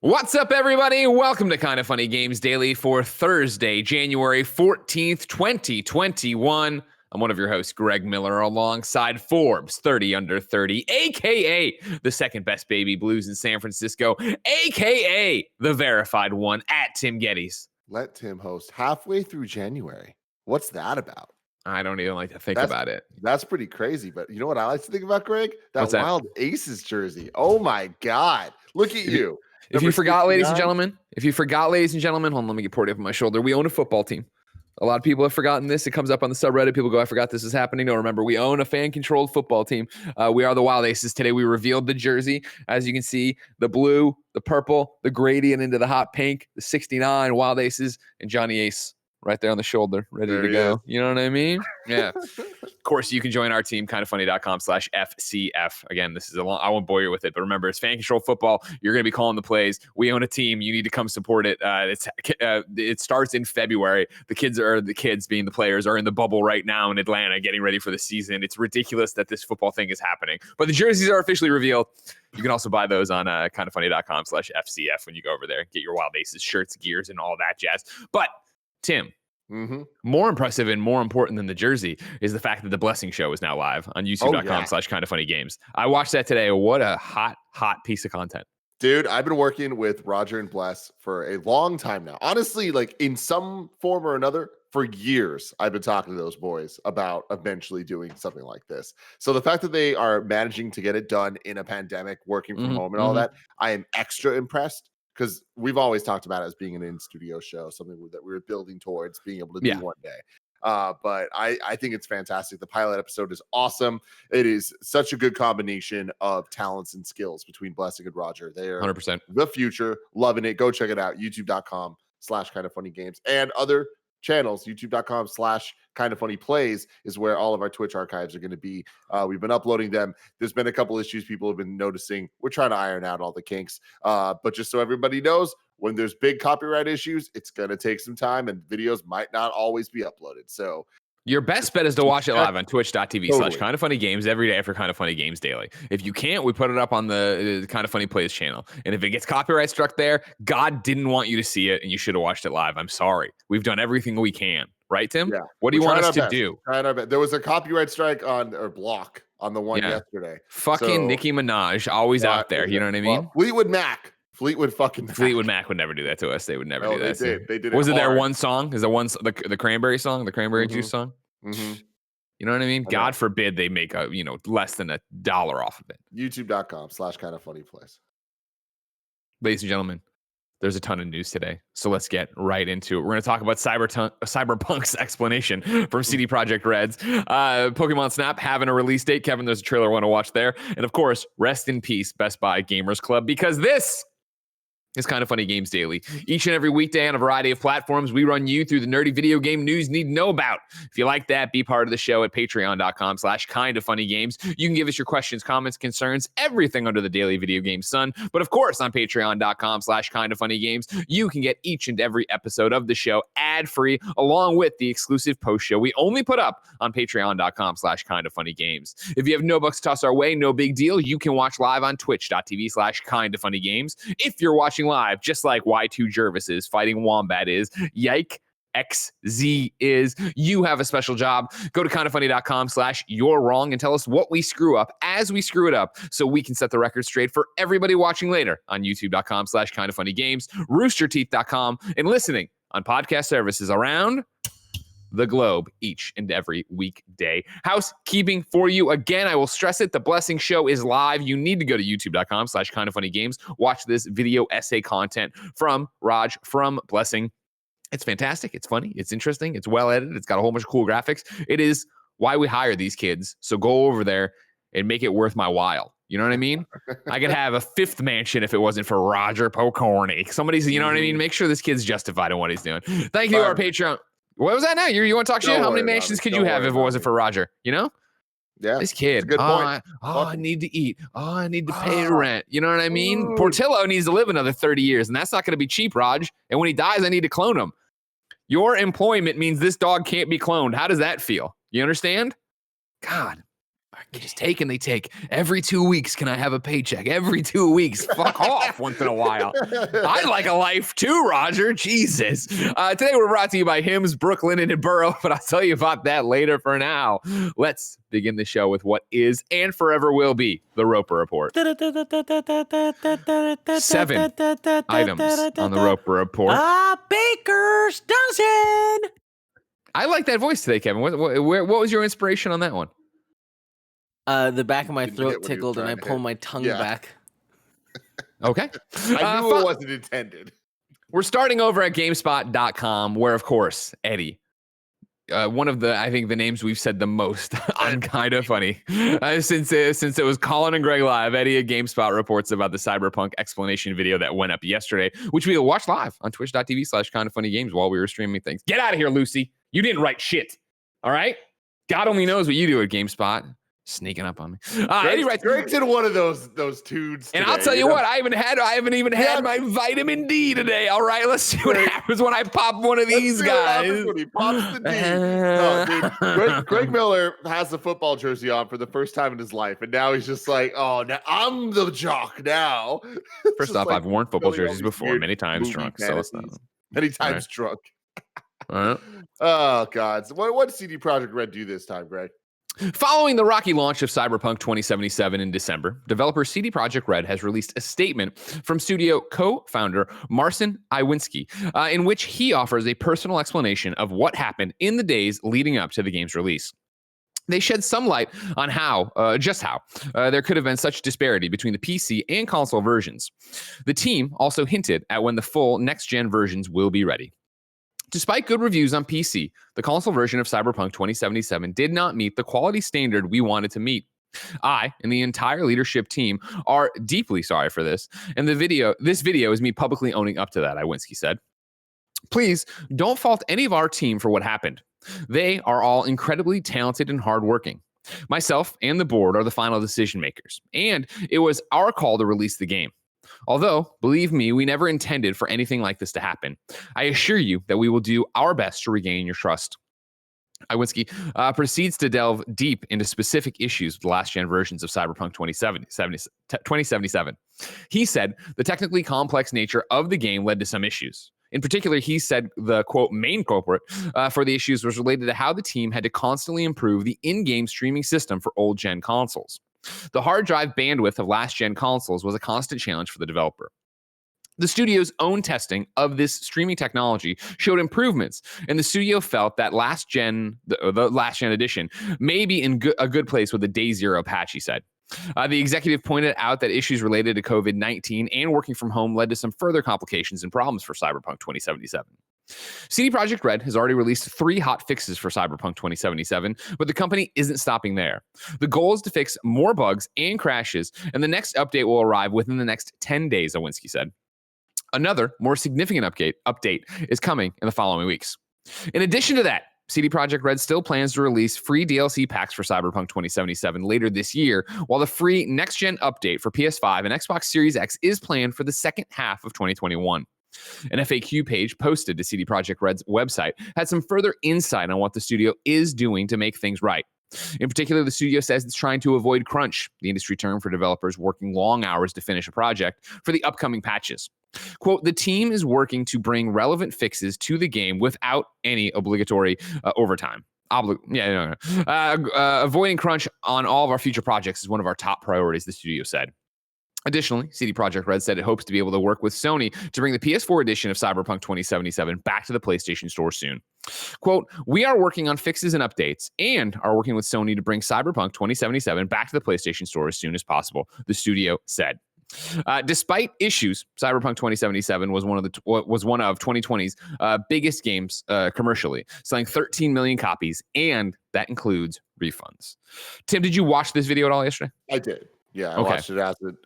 What's up, everybody? Welcome to Kind of Funny Games Daily for Thursday, January 14th, 2021. I'm one of your hosts, Greg Miller, alongside Forbes 30 Under 30, a.k.a. the second best baby blues in San Francisco, a.k.a. the verified one at Tim Gettys. Let Tim host halfway through January. What's that about? I don't even like to think about it. That's pretty crazy. But you know what I like to think about, Greg? What's that? Wild Aces jersey. Oh, my God. Look at you. If you forgot, ladies and gentlemen, hold on, let me get poured up on my shoulder. We own a football team. A lot of people have forgotten this. It comes up on the subreddit. People go, I forgot this is happening. No, remember, we own a fan-controlled football team. We are the Wild Aces. Today, we revealed the jersey. As you can see, the blue, the purple, the gradient into the hot pink, the 69 Wild Aces, and Johnny Ace right there on the shoulder, ready to go. You know what I mean? Yeah. Of course, you can join our team, kindoffunny.com/FCF. Again, this is a long, I won't bore you with it, but remember, it's fan control football. You're going to be calling the plays. We own a team. You need to come support it. It starts in February. The kids being the players are in the bubble right now in Atlanta, getting ready for the season. It's ridiculous that this football thing is happening, but the jerseys are officially revealed. You can also buy those on kindoffunny.com/FCF when you go over there. Get your Wild Aces shirts, gears, and all that jazz. But Tim, more impressive and more important than the jersey is the fact that the Blessing Show is now live on youtube.com/kindoffunnygames. I watched that today. What a hot piece of content. Dude, I've been working with Roger and Bless for a long time now. Honestly, like in some form or another, for years, I've been talking to those boys about eventually doing something like this. So the fact that they are managing to get it done in a pandemic, working from home and all that, I am extra impressed. Because we've always talked about it as being an in-studio show, something that we were building towards being able to do one day. But I think it's fantastic. The pilot episode is awesome. It is such a good combination of talents and skills between Blessing and Roger. They are 100% the future. Loving it. Go check it out. youtube.com/kindoffunnygames and other channels. youtube.com/kindoffunnyplays is where all of our Twitch archives are going to be. We've been uploading them. There's been a couple issues people have been noticing. We're trying to iron out all the kinks. But just so everybody knows, when there's big copyright issues, it's going to take some time and videos might not always be uploaded. So your best bet is to watch it live on twitch.tv/kindoffunnygames every day for Kind of Funny Games Daily. If you can't, we put it up on the Kind of Funny Plays channel. And if it gets copyright struck there, God didn't want you to see it and you should have watched it live. I'm sorry. We've done everything we can. Right, Tim? Yeah. What do you want us to do? There was a copyright strike or block on the one yesterday. Fucking Nicki Minaj, always out there. You know what I mean? Well, Fleetwood Mac would never do that to us. They would never do that. They did. Was it their one song? Is the cranberry song, the cranberry juice song? You know what I mean? God forbid they make less than $1 off of it. youtube.com/kindoffunnyplays. Ladies and gentlemen, there's a ton of news today, so let's get right into it. We're going to talk about Cyberpunk's explanation from CD Projekt Red's Pokemon Snap having a release date. Kevin, there's a trailer I want to watch there. And of course, rest in peace, Best Buy Gamers Club, because this is Kind of Funny Games Daily. Each and every weekday on a variety of platforms, we run you through the nerdy video game news you need to know about. If you like that, be part of the show at patreon.com/kindoffunnygames. You can give us your questions, comments, concerns, everything under the daily video game sun. But of course, on patreon.com/kindoffunnygames, you can get each and every episode of the show ad-free, along with the exclusive post show we only put up on patreon.com/kindoffunnygames. If you have no bucks to toss our way, no big deal. You can watch live on twitch.tv/kindoffunnygames. If you're watching live, just like Y2 Jervis is, Fighting Wombat is, Yike XZ is, you have a special job. Go to kindoffunny.com/you're wrong and tell us what we screw up as we screw it up so we can set the record straight for everybody watching later on youtube.com/kindoffunnygames, roosterteeth.com, and listening on podcast services around the globe each and every weekday. Housekeeping for you again. I will stress it. The Blessing Show is live. You need to go to youtube.com/kindoffunnygames. Watch this video essay content from Raj, from Blessing. It's fantastic. It's funny. It's interesting. It's well edited. It's got a whole bunch of cool graphics. It is why we hire these kids. So go over there and make it worth my while. You know what I mean? I could have a fifth mansion if it wasn't for Roger Pokorny. Somebody's, you know what I mean? Make sure this kid's justified in what he's doing. Thank you to our Patreon. What was that now? You want to talk shit? How many mansions could you have if it wasn't for Roger? You know? Yeah. This kid. Good point. I need to eat. I need to pay rent. You know what I mean? Portillo needs to live another 30 years, and that's not going to be cheap, Raj. And when he dies, I need to clone him. Your employment means this dog can't be cloned. How does that feel? You understand? God. They just take and they take. Every 2 weeks, can I have a paycheck? Every 2 weeks. Fuck off once in a while. I'd like a life too, Roger. Jesus. Today we're brought to you by Hims, Brooklyn, and Borough, but I'll tell you about that later. For now, let's begin the show with what is and forever will be the Roper Report. 7 items on the Roper Report. Baker's dozen. I like that voice today, Kevin. What was your inspiration on that one? The back of my Didn't throat hit what he was tickled and I trying to pulled hit. my tongue Yeah. back. Okay. I knew it wasn't intended. We're starting over at GameSpot.com, where, of course, Eddie, one of the, I think, the names we've said the most on Kind of Funny. Since it was Colin and Greg live, Eddie at GameSpot reports about the Cyberpunk explanation video that went up yesterday, which we will watch live on twitch.tv/kindoffunnygames while we were streaming things. Get out of here, Lucy. You didn't write shit. All right? God only knows what you do at GameSpot. Sneaking up on me. Eddie writes, Greg's in one of those tunes. and today, I'll tell you know? what, I haven't even had my vitamin D today. All right, let's see what happens when I pop one of these guys. When he pops the D. No, dude, Greg Miller has the football jersey on for the first time in his life, and now he's just like, oh, now I'm the jock now. First off, I've worn football jerseys before, many times drunk. So it's not. Many times drunk. All right. Oh God! So what did CD Projekt Red do this time, Greg? Following the rocky launch of Cyberpunk 2077 in December, developer CD Projekt Red has released a statement from studio co-founder Marcin Iwinski, in which he offers a personal explanation of what happened in the days leading up to the game's release. They shed some light on just how there could have been such disparity between the PC and console versions. The team also hinted at when the full next-gen versions will be ready. Despite good reviews on PC, the console version of Cyberpunk 2077 did not meet the quality standard we wanted to meet. I and the entire leadership team are deeply sorry for this, and this video is me publicly owning up to that, Iwinski said. Please don't fault any of our team for what happened. They are all incredibly talented and hardworking. Myself and the board are the final decision makers, and it was our call to release the game. Although, believe me, we never intended for anything like this to happen. I assure you that we will do our best to regain your trust. Iwinski proceeds to delve deep into specific issues with the last-gen versions of Cyberpunk 2077. He said the technically complex nature of the game led to some issues. In particular, he said the, quote, main culprit for the issues was related to how the team had to constantly improve the in-game streaming system for old-gen consoles. The hard drive bandwidth of last-gen consoles was a constant challenge for the developer. The studio's own testing of this streaming technology showed improvements, and the studio felt that the last-gen edition may be in a good place with the Day Zero patch, he said. The executive pointed out that issues related to COVID-19 and working from home led to some further complications and problems for Cyberpunk 2077. CD Projekt Red has already released 3 hot fixes for Cyberpunk 2077, but the company isn't stopping there. The goal is to fix more bugs and crashes, and the next update will arrive within the next 10 days, Iwinski said. Another, more significant update is coming in the following weeks. In addition to that, CD Projekt Red still plans to release free DLC packs for Cyberpunk 2077 later this year, while the free next-gen update for PS5 and Xbox Series X is planned for the second half of 2021. An FAQ page posted to CD Projekt Red's website had some further insight on what the studio is doing to make things right. In particular, the studio says it's trying to avoid crunch, the industry term for developers working long hours to finish a project, for the upcoming patches. Quote, the team is working to bring relevant fixes to the game without any obligatory overtime. Avoiding crunch on all of our future projects is one of our top priorities, the studio said. Additionally, CD Projekt Red said it hopes to be able to work with Sony to bring the PS4 edition of Cyberpunk 2077 back to the PlayStation Store soon. Quote, we are working on fixes and updates and are working with Sony to bring Cyberpunk 2077 back to the PlayStation Store as soon as possible, the studio said. Despite issues, Cyberpunk 2077 was one of 2020's biggest games commercially, selling 13 million copies, and that includes refunds. Tim, did you watch this video at all yesterday? I did. Yeah, I watched it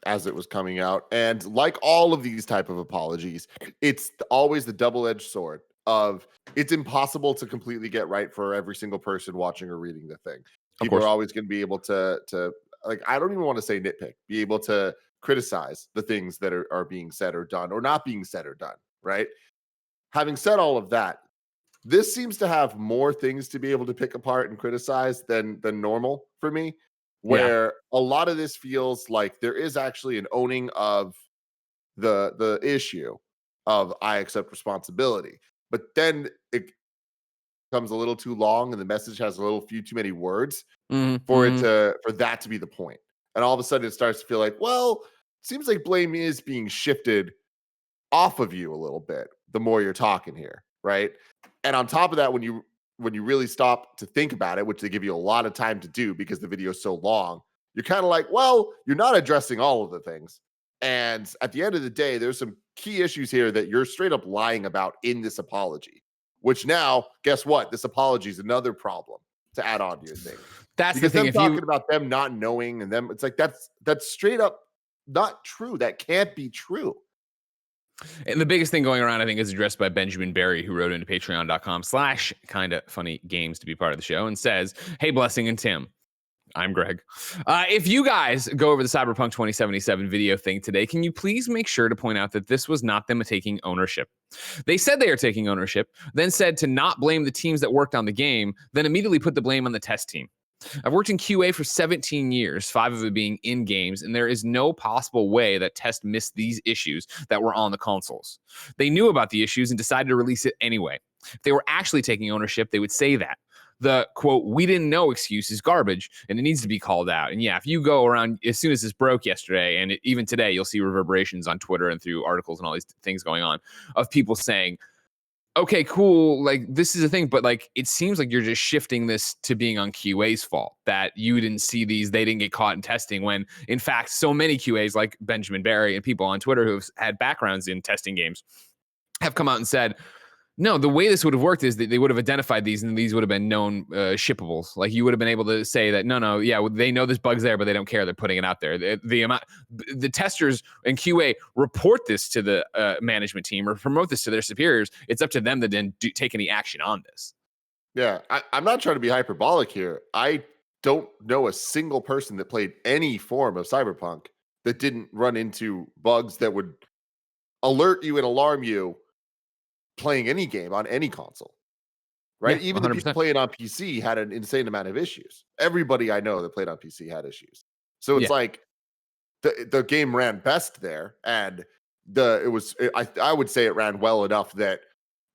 as it was coming out, and like all of these type of apologies, it's always the double-edged sword of it's impossible to completely get right for every single person watching or reading the thing. People are always going to be able to like, I don't even want to say nitpick, be able to criticize the things that are being said or done or not being said or done, right? Having said all of that, this seems to have more things to be able to pick apart and criticize than normal for me. where a lot of this feels like there is actually an owning of the issue of I accept responsibility. But then it becomes a little too long and the message has a little few too many words for that to be the point. And all of a sudden it starts to feel like, well, it seems like blame is being shifted off of you a little bit the more you're talking here, right? And on top of that, when you really stop to think about it, which they give you a lot of time to do because the video is so long, you're kind of like, well, you're not addressing all of the things. And at the end of the day, there's some key issues here that you're straight up lying about in this apology, which now, guess what? This apology is another problem to add on to your thing. That's because the thing. Them talking about them not knowing and them, it's like, that's straight up not true. That can't be true. And the biggest thing going around, I think, is addressed by Benjamin Barry, who wrote into patreon.com/kindafunnygames to be part of the show and says, "Hey, Blessing and Tim. I'm Greg. If you guys go over the Cyberpunk 2077 video thing today, can you please make sure to point out that this was not them taking ownership? They said they are taking ownership, then said to not blame the teams that worked on the game, then immediately put the blame on the test team. I've worked in QA for 17 years, 5 of it being in games, and there is no possible way that Test missed these issues that were on the consoles. They knew about the issues and decided to release it anyway. If they were actually taking ownership, they would say that. The, quote, we didn't know excuse is garbage, and it needs to be called out. And yeah, if you go around, as soon as this broke yesterday, and even today, you'll see reverberations on Twitter and through articles and all these things going on of people saying, okay, cool, like this is a thing, but like it seems like you're just shifting this to being on QA's fault, that you didn't see these, they didn't get caught in testing, when in fact so many QAs like Benjamin Barry and people on Twitter who've had backgrounds in testing games have come out and said, no, the way this would have worked is that they would have identified these and these would have been known shippables. Like you would have been able to say that, no, yeah, they know this bug's there, but they don't care. They're putting it out there. The testers and QA report this to the management team or promote this to their superiors. It's up to them to then take any action on this. Yeah, I'm not trying to be hyperbolic here. I don't know a single person that played any form of Cyberpunk that didn't run into bugs that would alert you and alarm you playing any game on any console, right? Yeah, even 100%. the people playing on PC had an insane amount of issues. Everybody I know that played on PC had issues. So it's like the game ran best there, and I would say it ran well enough that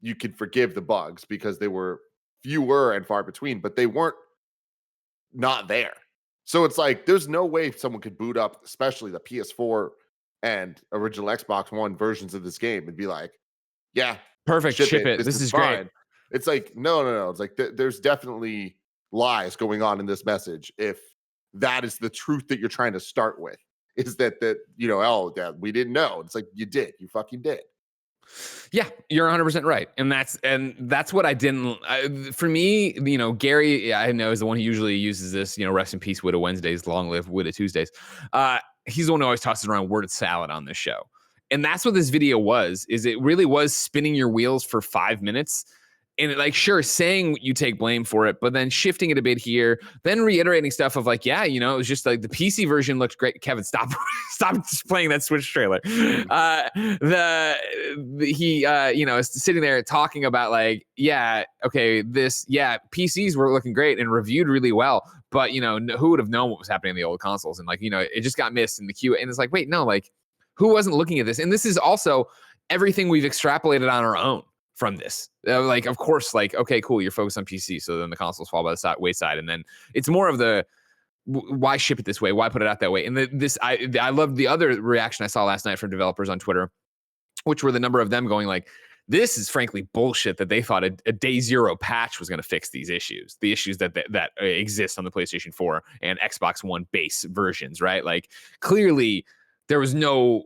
you could forgive the bugs because they were fewer and far between, but they weren't not there. So it's like there's no way someone could boot up, especially the PS4 and original Xbox One versions of this game and be like, yeah, perfect, ship it. This is fine. great. It's like, no. It's like there's definitely lies going on in this message. If that is the truth that you're trying to start with, is that that we didn't know. It's like you fucking did. Yeah, you're 100% right. And that's what I didn't, for me, Gary, I know, is the one who usually uses this, rest in peace, Widow Wednesdays, long live Widow Tuesdays. He's the one who always tosses around word salad on this show. And that's what this video was, is it really was spinning your wheels for 5 minutes. And sure, saying you take blame for it, but then shifting it a bit here, then reiterating stuff of like, yeah, it was just like the PC version looked great. Kevin, stop playing that Switch trailer. He is sitting there talking about like, yeah, okay, PCs were looking great and reviewed really well, but who would have known what was happening in the old consoles? And it just got missed in the queue. And it's like, wait, no, like who wasn't looking at this? And this is also everything we've extrapolated on our own from this. Of course, okay, cool, you're focused on PC, so then the consoles fall by the wayside, and then it's more of the why ship it this way, why put it out that way. And I love the other reaction I saw last night from developers on Twitter, which were the number of them going like, this is frankly bullshit that they thought a day zero patch was going to fix these issues, the issues that exist on the PlayStation 4 and Xbox One base versions, right? Like clearly there was no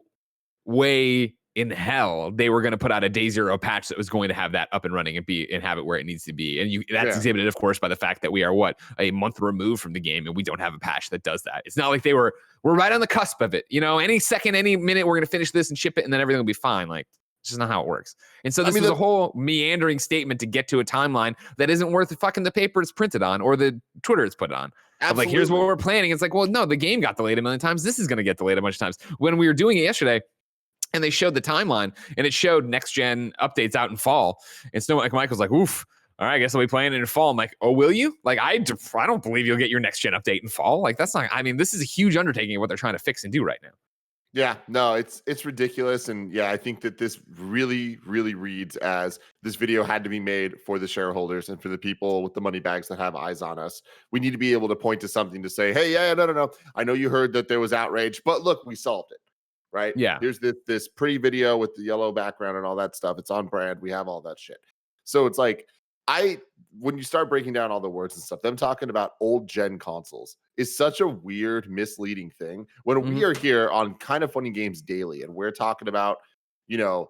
way in hell they were going to put out a day zero patch that was going to have that up and running and have it where it needs to be. And that's exhibited, of course, by the fact that we are a month removed from the game and we don't have a patch that does that. It's not like we're right on the cusp of it. Any second, any minute, we're going to finish this and ship it and then everything will be fine. Like, it's just not how it works. And so this was a whole meandering statement to get to a timeline that isn't worth the fucking the paper it's printed on or the Twitter it's put on. Like, here's what we're planning. It's like, well, no, the game got delayed a million times. This is going to get delayed a bunch of times. When we were doing it yesterday, and they showed the timeline, and it showed next gen updates out in fall. And Snow Michael's like, oof, all right, I guess I'll be playing it in fall. I'm like, oh, will you? Like, I don't believe you'll get your next gen update in fall. Like, that's not, I mean, this is a huge undertaking of what they're trying to fix and do right now. Yeah, no, it's ridiculous. And yeah, I think that this really, really reads as this video had to be made for the shareholders and for the people with the money bags that have eyes on us. We need to be able to point to something to say, hey, yeah, no. I know you heard that there was outrage, but look, we solved it. Right? Yeah. Here's this pretty video with the yellow background and all that stuff. It's on brand. We have all that shit. So it's like, when you start breaking down all the words and stuff, them talking about old gen consoles is such a weird, misleading thing. When we are here on Kind of Funny Games Daily and we're talking about, the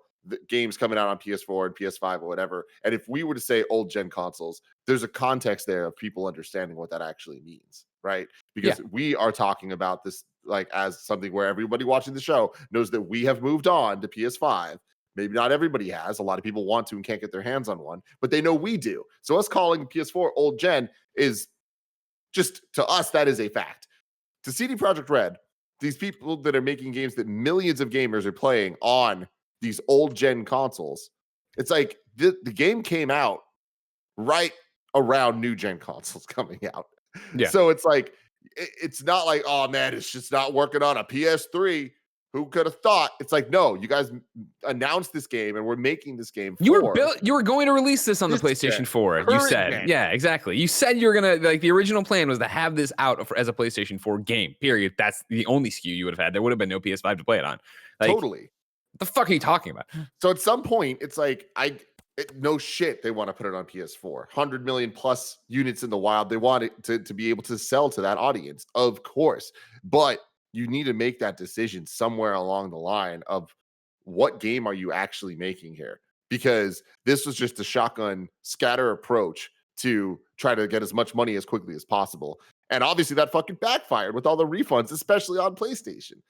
games coming out on PS4 and PS5 or whatever. And if we were to say old gen consoles, there's a context there of people understanding what that actually means, right? Because we are talking about this like as something where everybody watching the show knows that we have moved on to PS5. Maybe not everybody has. A lot of people want to and can't get their hands on one, but they know we do. So us calling PS4 old gen is just, to us, that is a fact. To CD Projekt Red, these people that are making games that millions of gamers are playing on these old gen consoles, it's like the game came out right around new gen consoles coming out. Yeah. So it's like, it's not like, oh man, it's just not working on a PS3. Who could have thought? It's like, no, you guys announced this game and we're making this game. You were going to release this on the PlayStation 4. You said, yeah, exactly. You said you're going to, like, the original plan was to have this out as a PlayStation 4 game, period. That's the only SKU you would have had. There would have been no PS5 to play it on. Like, totally. What the fuck are you talking about? So at some point, it's like, no shit, they want to put it on PS4. 100 million plus units in the wild. They want it to be able to sell to that audience, of course. But you need to make that decision somewhere along the line of what game are you actually making here? Because this was just a shotgun scatter approach to try to get as much money as quickly as possible. And obviously that fucking backfired with all the refunds, especially on PlayStation.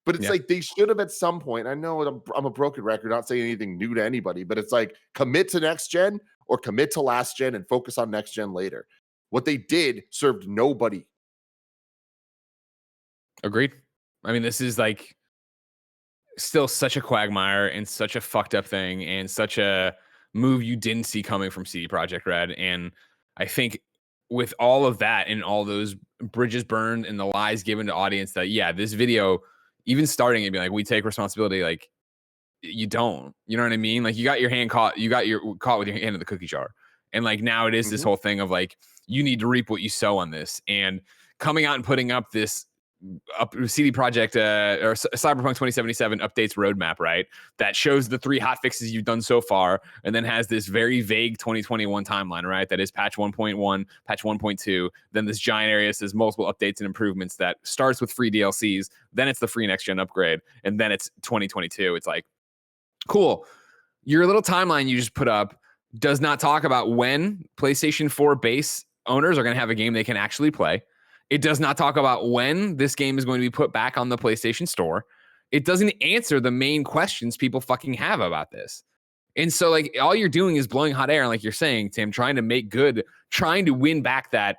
But it's like they should have at some point. I know I'm a broken record, not saying anything new to anybody, but it's like commit to next gen or commit to last gen and focus on next gen later. What they did served nobody. Agreed. I mean, this is like still such a quagmire and such a fucked up thing and such a move you didn't see coming from CD Projekt Red. And I think with all of that and all those bridges burned and the lies given to audience that, yeah, this video, even starting and being like, we take responsibility, like, you don't. You know what I mean? Like, you got your hand caught. You got caught with your hand in the cookie jar. And like now it is this whole thing of like, you need to reap what you sow on this. And coming out and putting up this CD Projekt or Cyberpunk 2077 updates roadmap, right? That shows the 3 hot fixes you've done so far, and then has this very vague 2021 timeline, right? That is patch 1.1, patch 1.2, then this giant area says multiple updates and improvements that starts with free DLCs, then it's the free next gen upgrade, and then it's 2022. It's like, cool. Your little timeline you just put up does not talk about when PlayStation 4 base owners are going to have a game they can actually play. It does not talk about when this game is going to be put back on the PlayStation Store. It doesn't answer the main questions people fucking have about this. And so, like, all you're doing is blowing hot air, and like you're saying, Tim, trying to make good, trying to win back that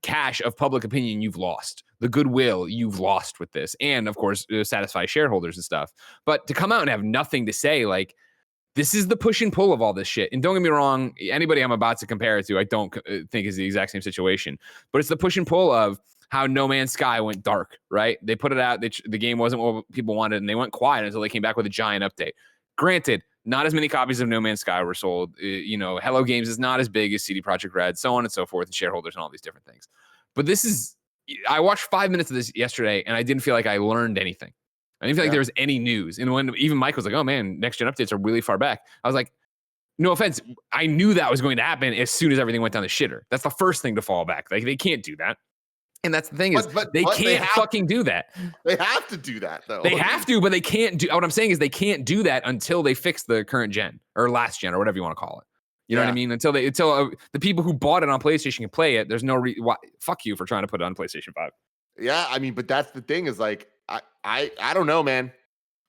cash of public opinion you've lost, the goodwill you've lost with this, and of course, satisfy shareholders and stuff. But to come out and have nothing to say, like, this is the push and pull of all this shit. And don't get me wrong, anybody I'm about to compare it to, I don't think is the exact same situation. But it's the push and pull of how No Man's Sky went dark, right? They put it out, the game wasn't what people wanted, and they went quiet until they came back with a giant update. Granted, not as many copies of No Man's Sky were sold. Hello Games is not as big as CD Projekt Red, so on and so forth, and shareholders and all these different things. But this is, I watched 5 minutes of this yesterday, and I didn't feel like I learned anything. I didn't feel like there was any news. And when even Mike was like, oh man, next gen updates are really far back, I was like, no offense, I knew that was going to happen as soon as everything went down the shitter. That's the first thing to fall back. Like, they can't do that. And that's the thing is, they can't fucking do that. They have to do that, though. They have to, but they can't do. What I'm saying is they can't do that until they fix the current gen or last gen or whatever you want to call it. You know what I mean? Until the people who bought it on PlayStation can play it. There's no fuck you for trying to put it on PlayStation 5. Yeah, I mean, but that's the thing is like, I don't know, man.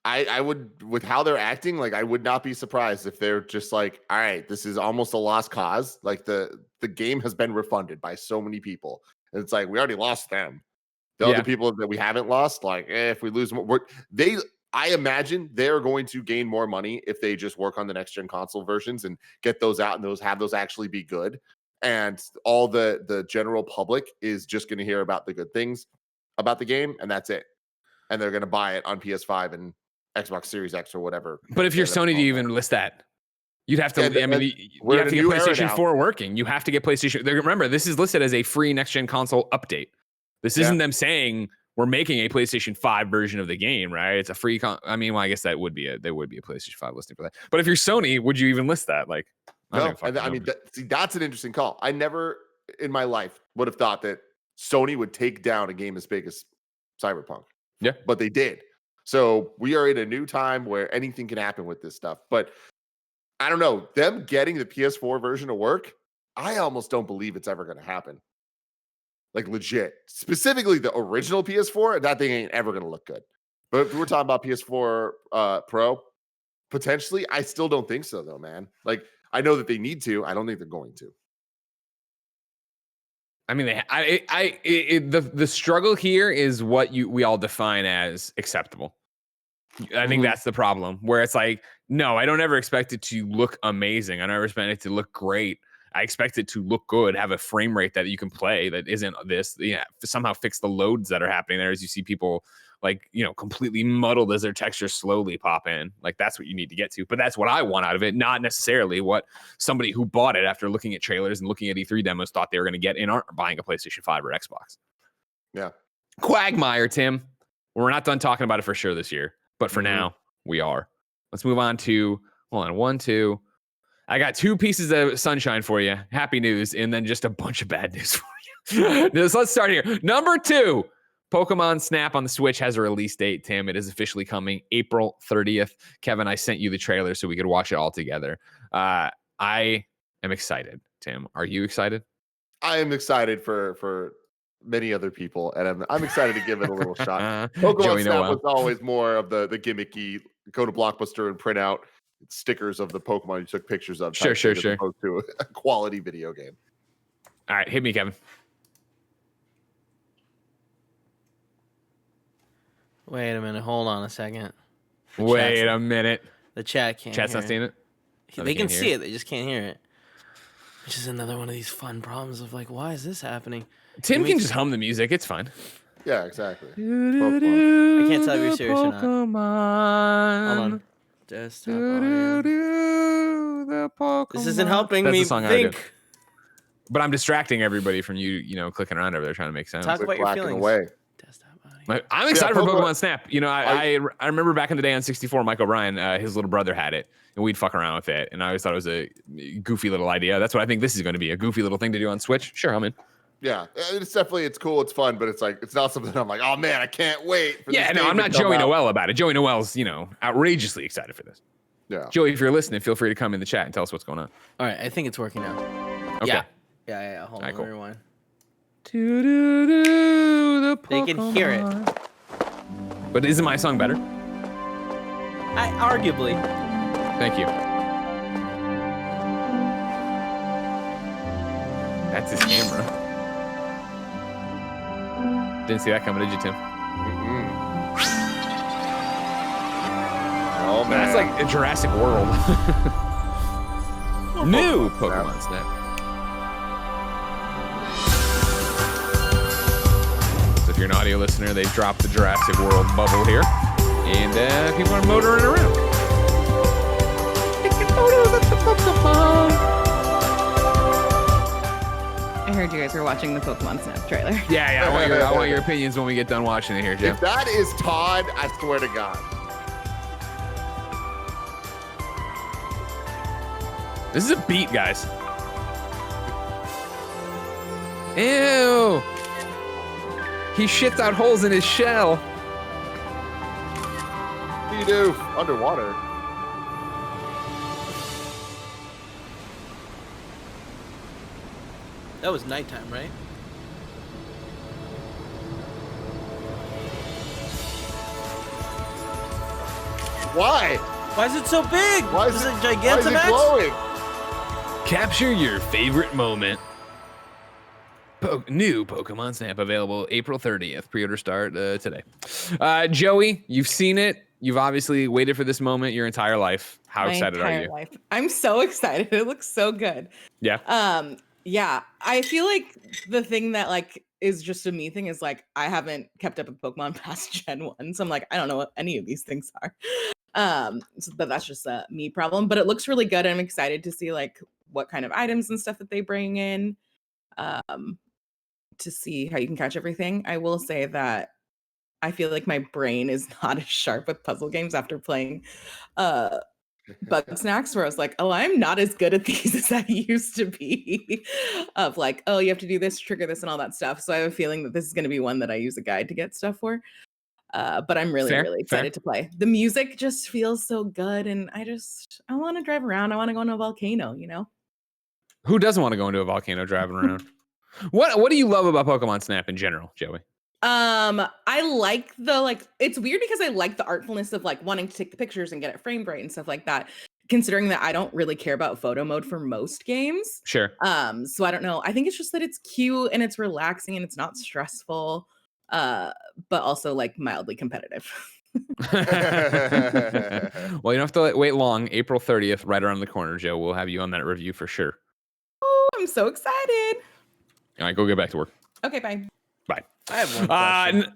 I would, with how they're acting, like, I would not be surprised if they're just like, all right, this is almost a lost cause. Like, the game has been refunded by so many people. And it's like, we already lost them. The other people that we haven't lost, like, if we lose them, I imagine they're going to gain more money if they just work on the next gen console versions and get those out and have those actually be good. And all the general public is just going to hear about the good things about the game, and that's it. And they're going to buy it on PS5 and Xbox Series X or whatever. But if you're Sony, do you even list that? You'd have to. Yeah, I mean, you have to get PlayStation 4 working. You have to get PlayStation. Remember, this is listed as a free next gen console update. This isn't them saying we're making a PlayStation 5 version of the game, right? It's a free. I mean, well, I guess there would be a PlayStation 5 listing for that. But if you're Sony, would you even list that? Like, no. I mean, that's an interesting call. I never in my life would have thought that Sony would take down a game as big as Cyberpunk. Yeah, but they did. So we are in a new time where anything can happen with this stuff. But I don't know, them getting the PS4 version to work, I almost don't believe it's ever going to happen. Like legit. Specifically the original PS4, that thing ain't ever going to look good. But if we're talking about PS4 Pro, potentially, I still don't think so though, man. Like I know that they need to. I don't think they're going to. I mean, the struggle here is what we all define as acceptable. I think that's the problem, where it's like, no, I don't ever expect it to look amazing. I never expect it to look great. I expect it to look good, have a frame rate that you can play that isn't this. Yeah, somehow fix the loads that are happening there as you see people like, completely muddled as their textures slowly pop in. Like that's what you need to get to. But that's what I want out of it, not necessarily what somebody who bought it after looking at trailers and looking at E3 demos thought they were going to get in buying a PlayStation 5 or Xbox. Yeah. Quagmire, Tim. We're not done talking about it for sure this year, but for now we are. Let's move on to, hold on, 1, 2. I got 2 pieces of sunshine for you. Happy news. And then just a bunch of bad news for you. Let's start here. Number 2. Pokemon Snap on the Switch has a release date, Tim. It is officially coming April 30th. Kevin, I sent you the trailer so we could watch it all together. I am excited, Tim. Are you excited? I am excited for many other people, and I'm excited to give it a little shot. Pokemon Snap was always more of the gimmicky, go to Blockbuster and print out stickers of the Pokemon you took pictures of. Sure. As opposed to a quality video game. All right, hit me, Kevin. Wait a minute. Hold on a second. Wait a minute. The chat can't. Chat's not seeing it. They can see it. They just can't hear it. Which is another one of these fun problems of like, why is this happening? Tim can just hum the music. It's fine. Yeah, exactly. Pokemon. I can't tell if you're serious or not. Hold on. Desktop audio. This isn't helping me think. But I'm distracting everybody from you clicking around over there trying to make sounds. Talk about your feelings. Away. I'm excited for Pokemon Snap. I remember back in the day on 64, Mike O'Brien, his little brother had it, and we'd fuck around with it. And I always thought it was a goofy little idea. That's what I think this is going to be, a goofy little thing to do on Switch. Sure, I'm in. Yeah, it's cool, it's fun, but it's like it's not something I'm like, oh man, I can't wait for this. Yeah, no, I'm not Joey Noel about it. Joey Noel's, outrageously excited for this. Yeah. Joey, if you're listening, feel free to come in the chat and tell us what's going on. All right, I think it's working now. Okay. Yeah. Hold on, cool. rewind. They can hear it. But isn't my song better? Arguably. Thank you. That's his camera. Didn't see that coming, did you, Tim? Oh, man. That's like a Jurassic World. New Pokemon Snap. So if you're an audio listener, they've dropped the Jurassic World bubble here. And people are motoring around. Taking photos of the Pokemon. I heard you guys were watching the Pokemon Snap trailer. Yeah. I want your opinions when we get done watching it here, Jim. If that is Todd, I swear to God. This is a beat, guys. Ew. He shits out holes in his shell. What do you do underwater? That was nighttime, right? Why? Why is it so big? Why is it Gigantamax? Why is it glowing? Capture your favorite moment. New Pokemon Snap available April 30th. Pre-order start today. Joey, you've seen it. You've obviously waited for this moment your entire life. How My excited are entire you? life. I'm so excited. It looks so good. Yeah. Yeah. I feel like the thing that like is just a me thing is like I haven't kept up with Pokemon past Gen 1. So I'm like, I don't know what any of these things are. But that's just a me problem. But it looks really good. I'm excited to see like what kind of items and stuff that they bring in. To see how you can catch everything. I will say that I feel like my brain is not as sharp with puzzle games after playing Bug Snacks, where I was like, oh, I'm not as good at these as I used to be. Of like, oh, you have to do this, trigger this, and all that stuff. So I have a feeling that this is going to be one that I use a guide to get stuff for. But I'm really, really excited to play. The music just feels so good, and I want to drive around. I want to go on a volcano, you know? Who doesn't want to go into a volcano driving around? What do you love about Pokemon Snap in general, Joey? I like it's weird because I like the artfulness of like wanting to take the pictures and get it framed right and stuff like that. Considering that I don't really care about photo mode for most games. Sure. So I don't know. I think it's just that it's cute and it's relaxing and it's not stressful, but also like mildly competitive. Well, you don't have to wait long. April 30th, right around the corner, Joe. We'll have you on that review for sure. Oh, I'm so excited. All right, go get back to work. Okay, bye. Bye. I have one question.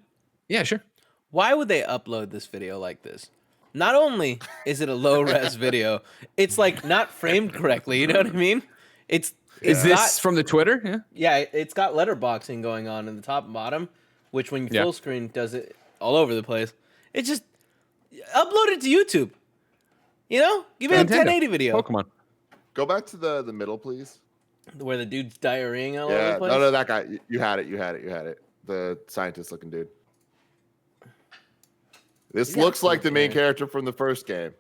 Yeah, sure. Why would they upload this video like this? Not only is it a low-res video, it's like not framed correctly. You know what I mean? Is this from the Twitter? Yeah, it's got letterboxing going on in the top and bottom, which when you full screen does it all over the place. It just upload it to YouTube. You know, give me a 1080 video. Pokemon. Go back to the middle, please. Where the dude's diarrheaing all over the place? No, that guy. You had it. The scientist-looking dude. This looks like the main character from the first game.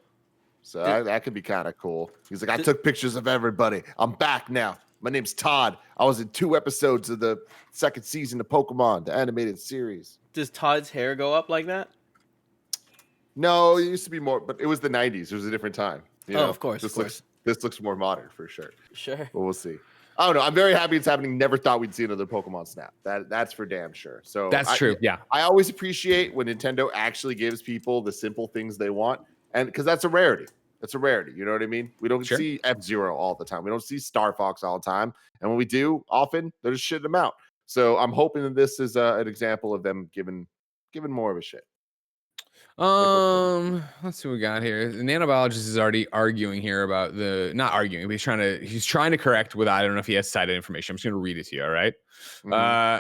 So that could be kind of cool. He's like, I took pictures of everybody. I'm back now. My name's Todd. I was in 2 episodes of the 2nd season of Pokemon, the animated series. Does Todd's hair go up like that? No, it used to be more, but it was the 90s. It was a different time. You know? Of course. This looks more modern for sure. Sure. But we'll see. I don't know. I'm very happy it's happening. Never thought we'd see another Pokemon Snap. That's for damn sure. So that's true. Yeah. I always appreciate when Nintendo actually gives people the simple things they want, and because that's a rarity. It's a rarity. You know what I mean? We don't see F-Zero all the time. We don't see Star Fox all the time. And when we do, often they're just shitting them out. So I'm hoping that this is an example of them giving more of a shit. Let's see what we got here. The nanobiologist is already arguing here about not arguing, but he's trying to correct with, I don't know if he has cited information. I'm just going to read it to you. All right. Mm-hmm.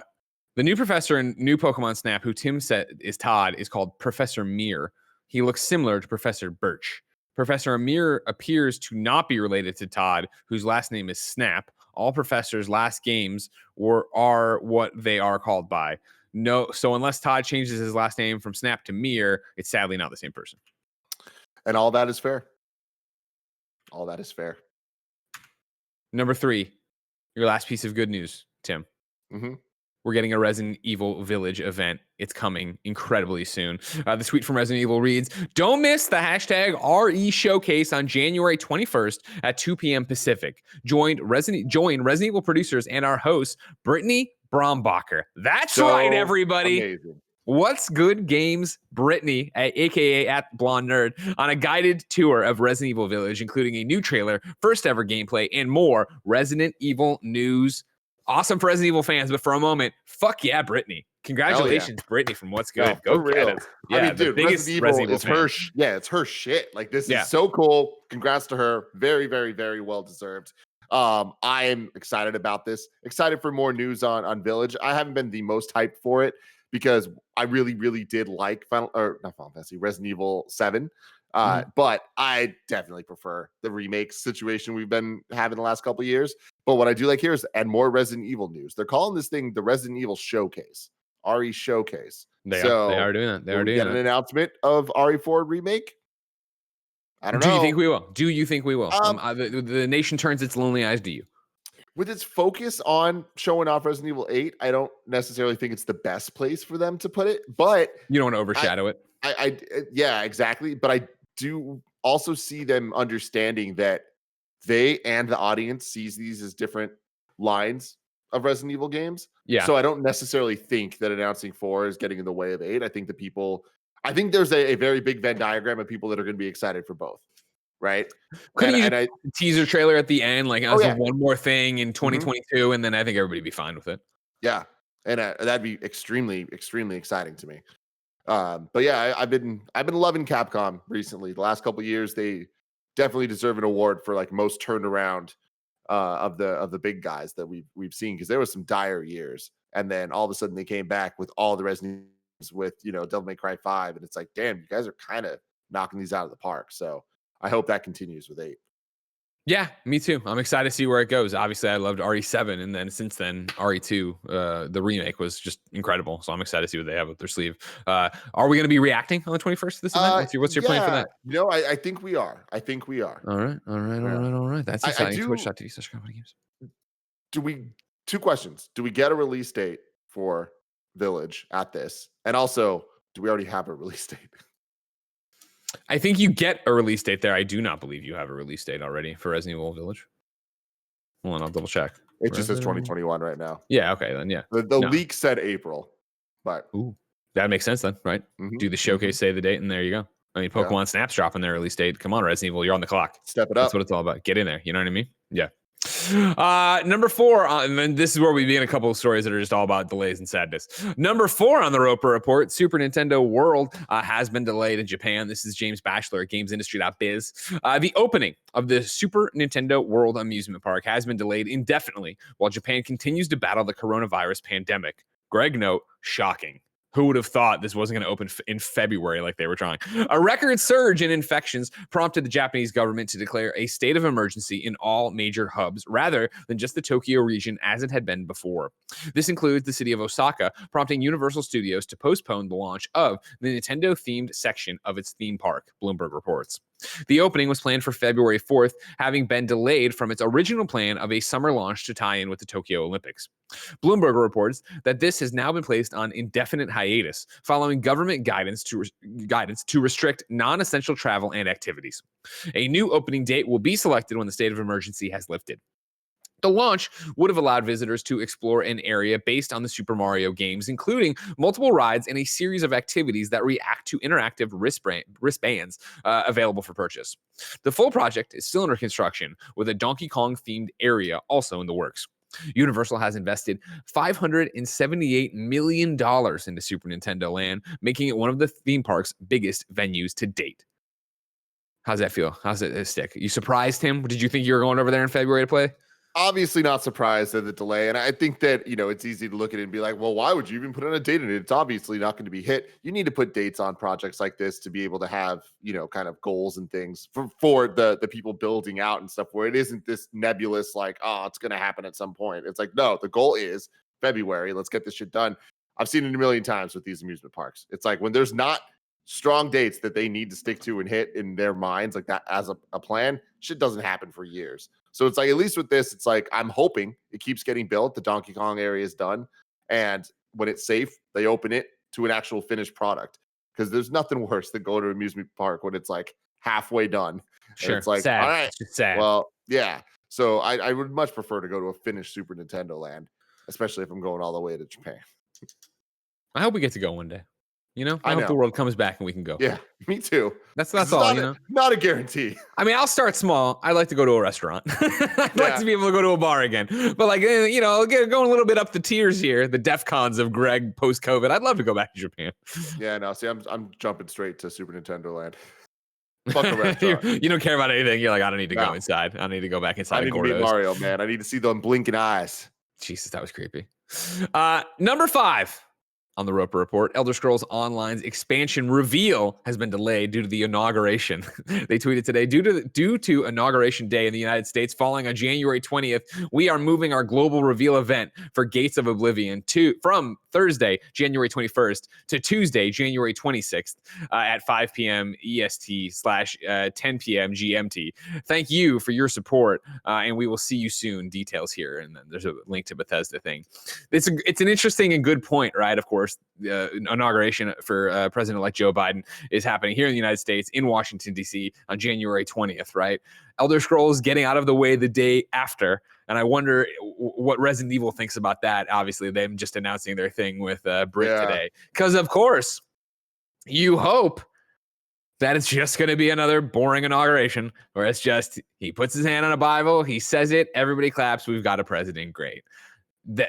The new professor in new Pokemon Snap, who Tim said is Todd, is called Professor Mir. He looks similar to Professor Birch. Professor Amir appears to not be related to Todd, whose last name is Snap. All professors' last games are what they are called by. No, so unless Todd changes his last name from Snap to Mir, it's sadly not the same person. And all that is fair. Number 3, your last piece of good news, Tim. Mm-hmm. We're getting a Resident Evil Village event. It's coming incredibly soon. The tweet from Resident Evil reads, don't miss the hashtag RE Showcase on January 21st at 2 p.m. Pacific. Join Resident Evil producers and our host, Brittany Brombacher. That's right, everybody. Amazing. What's Good Games Brittany, aka at Blonde Nerd, on a guided tour of Resident Evil Village, including a new trailer, first ever gameplay, and more Resident Evil news. Awesome for Resident Evil fans, but for a moment, fuck yeah, Brittany. Congratulations, Brittany, from What's Good. No, Go get it. Yeah, I mean, dude, Resident Evil is her it's her shit. Like, this is so cool. Congrats to her. Very, very, very well deserved. I am excited about this. Excited for more news on Village. I haven't been the most hyped for it because I really, really did like Resident Evil 7. But I definitely prefer the remake situation we've been having the last couple of years. But what I do like here is add more Resident Evil news. They're calling this thing the Resident Evil Showcase, RE Showcase. They are doing that. They are doing that. An announcement of RE4 remake. I don't know. Do you think we will? The nation turns its lonely eyes to you. With its focus on showing off Resident Evil 8, I don't necessarily think it's the best place for them to put it. But you don't want to overshadow it. Yeah, exactly. But I do also see them understanding that they and the audience sees these as different lines of Resident Evil games. Yeah. So I don't necessarily think that announcing 4 is getting in the way of 8. I think the people I think there's a very big Venn diagram of people that are going to be excited for both, right? Couldn't you And I teaser trailer at the end, like yeah. one more thing in 2022, and then I think everybody would be fine with it. Yeah, and that'd be extremely exciting to me. But yeah, I've been loving Capcom recently. The last couple of years, they definitely deserve an award for like most turned around of the big guys that we've seen, because there was some dire years, and then all of a sudden they came back with all the Resident Evils, with Devil May Cry 5, and it's like, damn, you guys are kind of knocking these out of the park. So I hope that continues with 8. Yeah, me too. I'm excited to see where it goes. Obviously, I loved RE7, and then since then, RE2, the remake was just incredible. So I'm excited to see what they have up their sleeve. Are we going to be reacting on the 21st to this event? What's your plan for that? I think we are. All right. That's exciting. Twitch.tv/games. Two questions. Do we get a release date for Village at this? And also, do we already have a release date? I think you get a release date there. I do not believe you have a release date already for Resident Evil Village. Hold on, I'll double check. It just says 2021 right now. Yeah, okay, then yeah. The leak said April, but that makes sense then, right? Do the showcase, say the date, and there you go. I mean, Pokemon Snap's dropping their release date. Come on, Resident Evil, you're on the clock. Step it up. That's what it's all about. Get in there. You know what I mean? Yeah. Number 4, and then this is where we begin a couple of stories that are just all about delays and sadness. Number 4 on the Roper Report, Super Nintendo World has been delayed in Japan. This is James Batchelor at GamesIndustry.biz. The opening of the Super Nintendo World amusement park has been delayed indefinitely while Japan continues to battle the coronavirus pandemic. Greg note, shocking. Who would have thought this wasn't going to open in February like they were trying? A record surge in infections prompted the Japanese government to declare a state of emergency in all major hubs rather than just the Tokyo region as it had been before. This includes the city of Osaka, prompting Universal Studios to postpone the launch of the Nintendo-themed section of its theme park, Bloomberg reports. The opening was planned for February 4th, having been delayed from its original plan of a summer launch to tie in with the Tokyo Olympics. Bloomberg reports that this has now been placed on indefinite hiatus following government guidance to restrict non-essential travel and activities. A new opening date will be selected when the state of emergency has lifted. The launch would have allowed visitors to explore an area based on the Super Mario games, including multiple rides and a series of activities that react to interactive wristbands available for purchase. The full project is still under construction, with a Donkey Kong-themed area also in the works. Universal has invested $578 million into Super Nintendo Land, making it one of the theme park's biggest venues to date. How's that feel? How's it stick? You surprised him? Did you think you were going over there in February to play? Obviously not surprised at the delay. And I think that, it's easy to look at it and be like, well, why would you even put on a date in it? It's obviously not going to be hit. You need to put dates on projects like this to be able to have, kind of goals and things for the people building out and stuff, where it isn't this nebulous, like, oh, it's going to happen at some point. It's like, no, the goal is February. Let's get this shit done. I've seen it a million times with these amusement parks. It's like when there's not strong dates that they need to stick to and hit in their minds like that as a plan, shit doesn't happen for years. So it's like, at least with this, it's like, I'm hoping it keeps getting built. The Donkey Kong area is done. And when it's safe, they open it to an actual finished product. Because there's nothing worse than going to an amusement park when it's like halfway done. Sure. It's like, sad. all right. It's just sad. Well, yeah. So I would much prefer to go to a finished Super Nintendo Land, especially if I'm going all the way to Japan. I hope we get to go one day. I hope know. the world comes back and we can go. Yeah, me too. That's all, Not a guarantee. I mean, I'll start small. I like to go to a restaurant. I'd like to be able to go to a bar again. But like, going a little bit up the tiers here, the DEFCONs of Greg post-COVID. I'd love to go back to Japan. Yeah, no, see, I'm jumping straight to Super Nintendo Land. Fuck a restaurant. You don't care about anything. You're like, I don't need to go inside. I don't need to go back inside. I need to meet Mario, man. I need to see them blinking eyes. Jesus, that was creepy. Number 5. On the Roper Report, Elder Scrolls Online's expansion reveal has been delayed due to the inauguration. They tweeted today, due to Inauguration Day in the United States falling on January 20th, we are moving our global reveal event for Gates of Oblivion from Thursday, January 21st to Tuesday, January 26th at 5 p.m. EST/10 p.m. GMT. Thank you for your support, and we will see you soon. Details here, and then there's a link to Bethesda thing. It's an interesting and good point, right? Of course, inauguration for President-elect Joe Biden is happening here in the United States in Washington, D.C. on January 20th, right? Elder Scrolls getting out of the way the day after. And I wonder what Resident Evil thinks about that. Obviously, them just announcing their thing with Brit today. Because, of course, you hope that it's just going to be another boring inauguration where it's just he puts his hand on a Bible, he says it, everybody claps, we've got a president, great.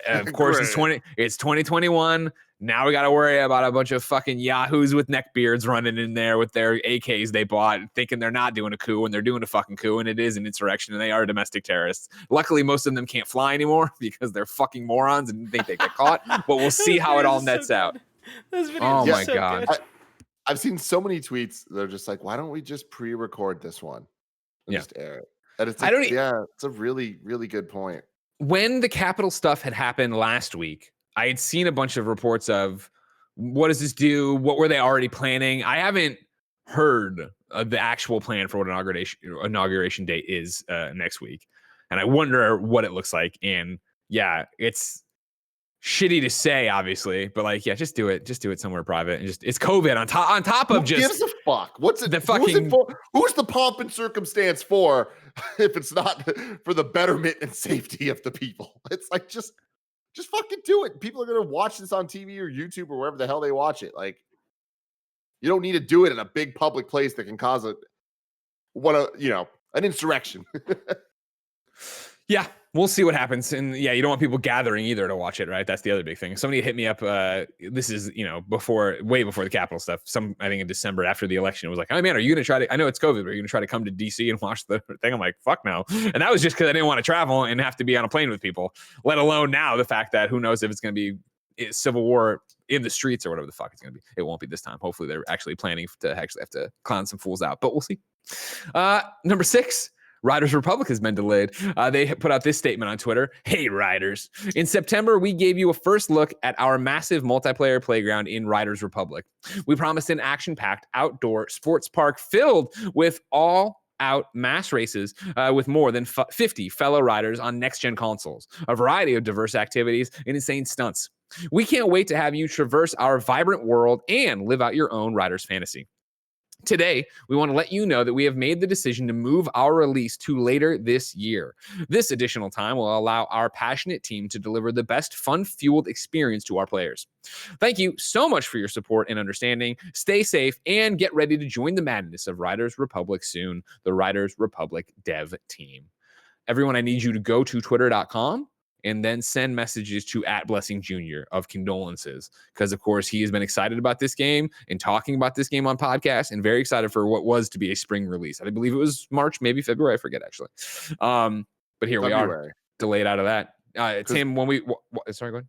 Of course, it's 2021. Now we got to worry about a bunch of fucking yahoos with neck beards running in there with their AKs they bought, thinking they're not doing a coup when they're doing a fucking coup, and it is an insurrection, and they are domestic terrorists. Luckily, most of them can't fly anymore because they're fucking morons and think they get caught. But we'll see how it all nets out. Oh my god! I've seen so many tweets. They're just like, why don't we just pre-record this one and just air it? And it's like, it's a really, really good point. When the Capitol stuff had happened last week, I had seen a bunch of reports of what does this do? What were they already planning? I haven't heard of the actual plan for what inauguration date is next week. And I wonder what it looks like. And yeah, it's shitty to say, obviously, but like, yeah, just do it. Just do it somewhere private. And just, it's COVID on top of just. Who gives a fuck? What's it? The fucking, who's it for? Who's the pomp and circumstance for if it's not for the betterment and safety of the people? It's like, just fucking do it. People are going to watch this on TV or YouTube or wherever the hell they watch it. Like, you don't need to do it in a big public place that can cause an insurrection. Yeah, we'll see what happens. And yeah, you don't want people gathering either to watch it, right? That's the other big thing. Somebody hit me up. This is, way before the Capitol stuff. I think in December after the election, it was like, oh man, are you going to try to, I know it's COVID, but are you going to try to come to DC and watch the thing? I'm like, fuck no. And that was just because I didn't want to travel and have to be on a plane with people, let alone now the fact that who knows if it's going to be civil war in the streets or whatever the fuck it's going to be. It won't be this time. Hopefully they're actually planning to actually have to clown some fools out, but we'll see. Number 6. Riders Republic has been delayed. They put out this statement on Twitter. Hey, Riders. In September, we gave you a first look at our massive multiplayer playground in Riders Republic. We promised an action-packed outdoor sports park filled with all-out mass races with more than 50 fellow riders on next-gen consoles, a variety of diverse activities, and insane stunts. We can't wait to have you traverse our vibrant world and live out your own Riders fantasy. Today, we want to let you know that we have made the decision to move our release to later this year. This additional time will allow our passionate team to deliver the best fun-fueled experience to our players. Thank you so much for your support and understanding. Stay safe and get ready to join the madness of Riders Republic soon, the Riders Republic dev team. Everyone, I need you to go to twitter.com and then send messages to @Blessing Jr. of condolences. Because, of course, he has been excited about this game and talking about this game on podcasts and very excited for what was to be a spring release. I believe it was March, maybe February. I forget, actually. But here we are, delayed out of that. Tim, when we... sorry, go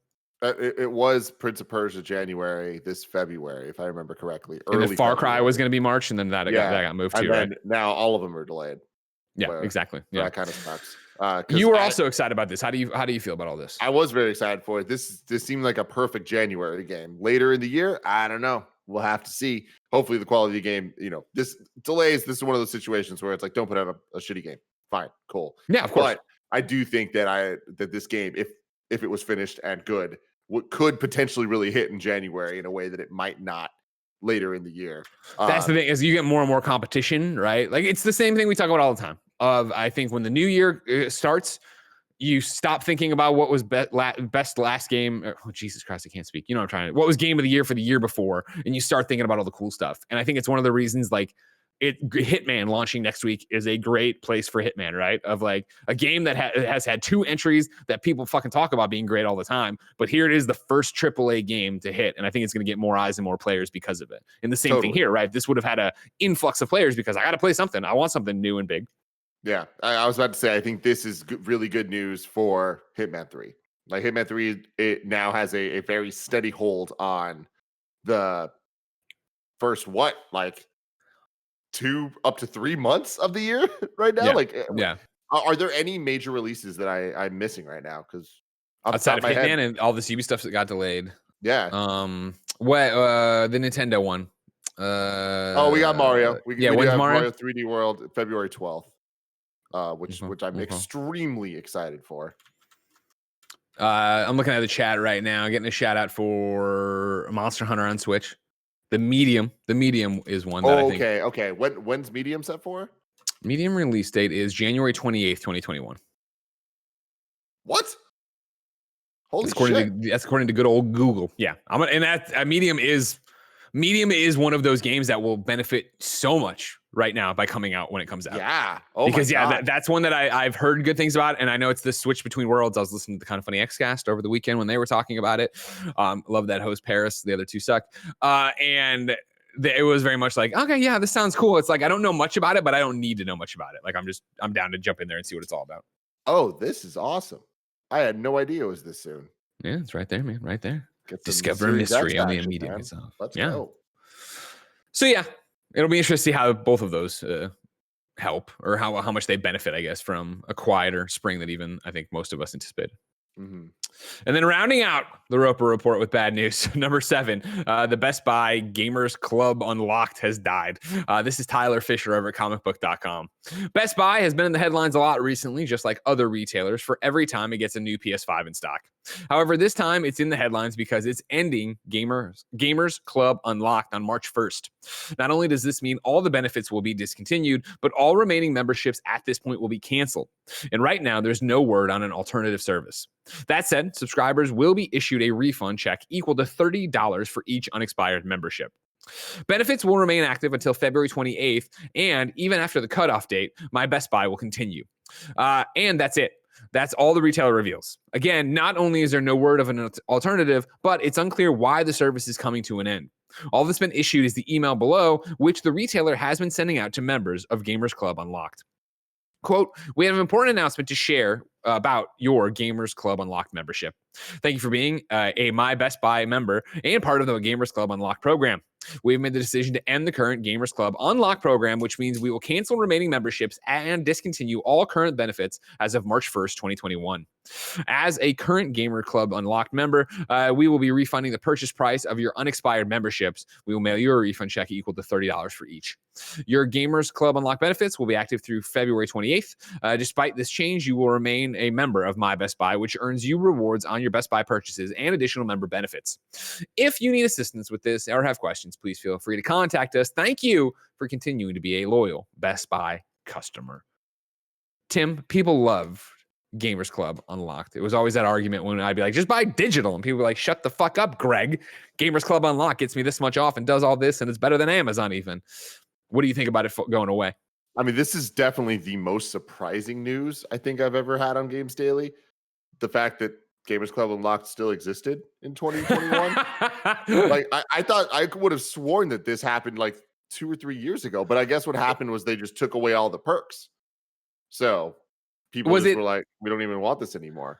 ahead. It was Prince of Persia January, this February, if I remember correctly. And the Far Cry was going to be March, and then that got moved too, right? Now all of them are delayed. Yeah, exactly. Yeah, that kind of sucks. You were also excited about this. How do you feel about all this? I was very excited for it. This seemed like a perfect January game. Later in the year, I don't know. We'll have to see. Hopefully, the quality of the game. This delays. This is one of those situations where it's like, don't put out a shitty game. Fine, cool. Yeah, of course. But I do think that this game, if it was finished and good, could potentially really hit in January in a way that it might not later in the year. That's the thing, is you get more and more competition, right? Like, it's the same thing we talk about all the time. I think when the new year starts, you stop thinking about what was best last game. Oh, Jesus Christ, I can't speak. You know what I'm trying to. What was game of the year for the year before, and you start thinking about all the cool stuff. And I think it's one of the reasons, like, Hitman launching next week is a great place for Hitman, right? Of like a game that has had 2 entries that people fucking talk about being great all the time, but here it is, the first AAA game to hit, and I think it's going to get more eyes and more players because of it. And the same thing here, right? This would have had an influx of players because I got to play something. I want something new and big. Yeah, I was about to say, I think this is really good news for Hitman 3. Like, Hitman 3, it now has a very steady hold on the first, 2 up to 3 months of the year right now? Yeah. Are there any major releases that I'm missing right now? Because outside of Hitman and all the CB stuff that got delayed. Yeah. The Nintendo one. We got Mario. We do have Mario 3D World February 12th. Which I'm extremely excited for. I'm looking at the chat right now, getting a shout out for Monster Hunter on Switch. The Medium is one that I think. Okay. When's Medium set for? Medium release date is January 28th, 2021. What? Holy shit. That's according to good old Google. Yeah. And that Medium is Medium is one of those games that will benefit so much right now by coming out when it comes out. Yeah. Because that's one that I've heard good things about, and I know it's the switch between worlds. I was listening to the Kind of Funny Xcast over the weekend when they were talking about it. Love that host Paris. The other two suck. And it was very much like, okay, yeah, this sounds cool. It's like I don't know much about it, but I don't need to know much about it. Like I'm down to jump in there and see what it's all about. Oh, this is awesome. I had no idea it was this soon. Yeah, it's right there, man. Right there. Discover mystery on the Medium itself. Let's go. So yeah, it'll be interesting to see how both of those help, or how much they benefit, I guess, from a quieter spring that even I think most of us anticipated. Mm-hmm. And then rounding out the Roper Report with bad news, number 7, the Best Buy Gamers Club Unlocked has died. This is Tyler Fisher over at comicbook.com. Best Buy has been in the headlines a lot recently, just like other retailers, for every time it gets a new PS5 in stock. However, this time it's in the headlines because it's ending Gamers Club Unlocked on March 1st. Not only does this mean all the benefits will be discontinued, but all remaining memberships at this point will be canceled. And right now, there's no word on an alternative service. That said, subscribers will be issued a refund check equal to $30 for each unexpired membership. Benefits will remain active until February 28th, and even after the cutoff date, My Best Buy will continue. And that's it. That's all the retailer reveals. Again, not only is there no word of an alternative, but it's unclear why the service is coming to an end. All that's been issued is the email below, which the retailer has been sending out to members of Gamers Club Unlocked. Quote, we have an important announcement to share about your Gamers Club Unlocked membership. Thank you for being a My Best Buy member and part of the Gamers Club Unlocked program. We've made the decision to end the current Gamers Club Unlocked program, which means we will cancel remaining memberships and discontinue all current benefits as of March 1st, 2021. As a current Gamer Club Unlocked member, we will be refunding the purchase price of your unexpired memberships. We will mail you a refund check equal to $30 for each. Your Gamers Club Unlocked benefits will be active through February 28th. Despite this change, you will remain a member of My Best Buy, which earns you rewards on your Best Buy purchases and additional member benefits. If you need assistance with this or have questions, please feel free to contact us. Thank you for continuing to be a loyal Best Buy customer. Tim, people love Gamers Club Unlocked. It was always that argument when I'd be like, just buy digital. And people were like, shut the fuck up, Greg. Gamers Club Unlocked gets me this much off and does all this, and it's better than Amazon even. What do you think about it going away? I mean, this is definitely the most surprising news I think I've ever had on Games Daily. The fact that Gamers Club Unlocked still existed in 2021. Like, I thought I would have sworn that this happened like 2 or 3 years ago, but I guess what happened was they just took away all the perks. So people were like, we don't even want this anymore.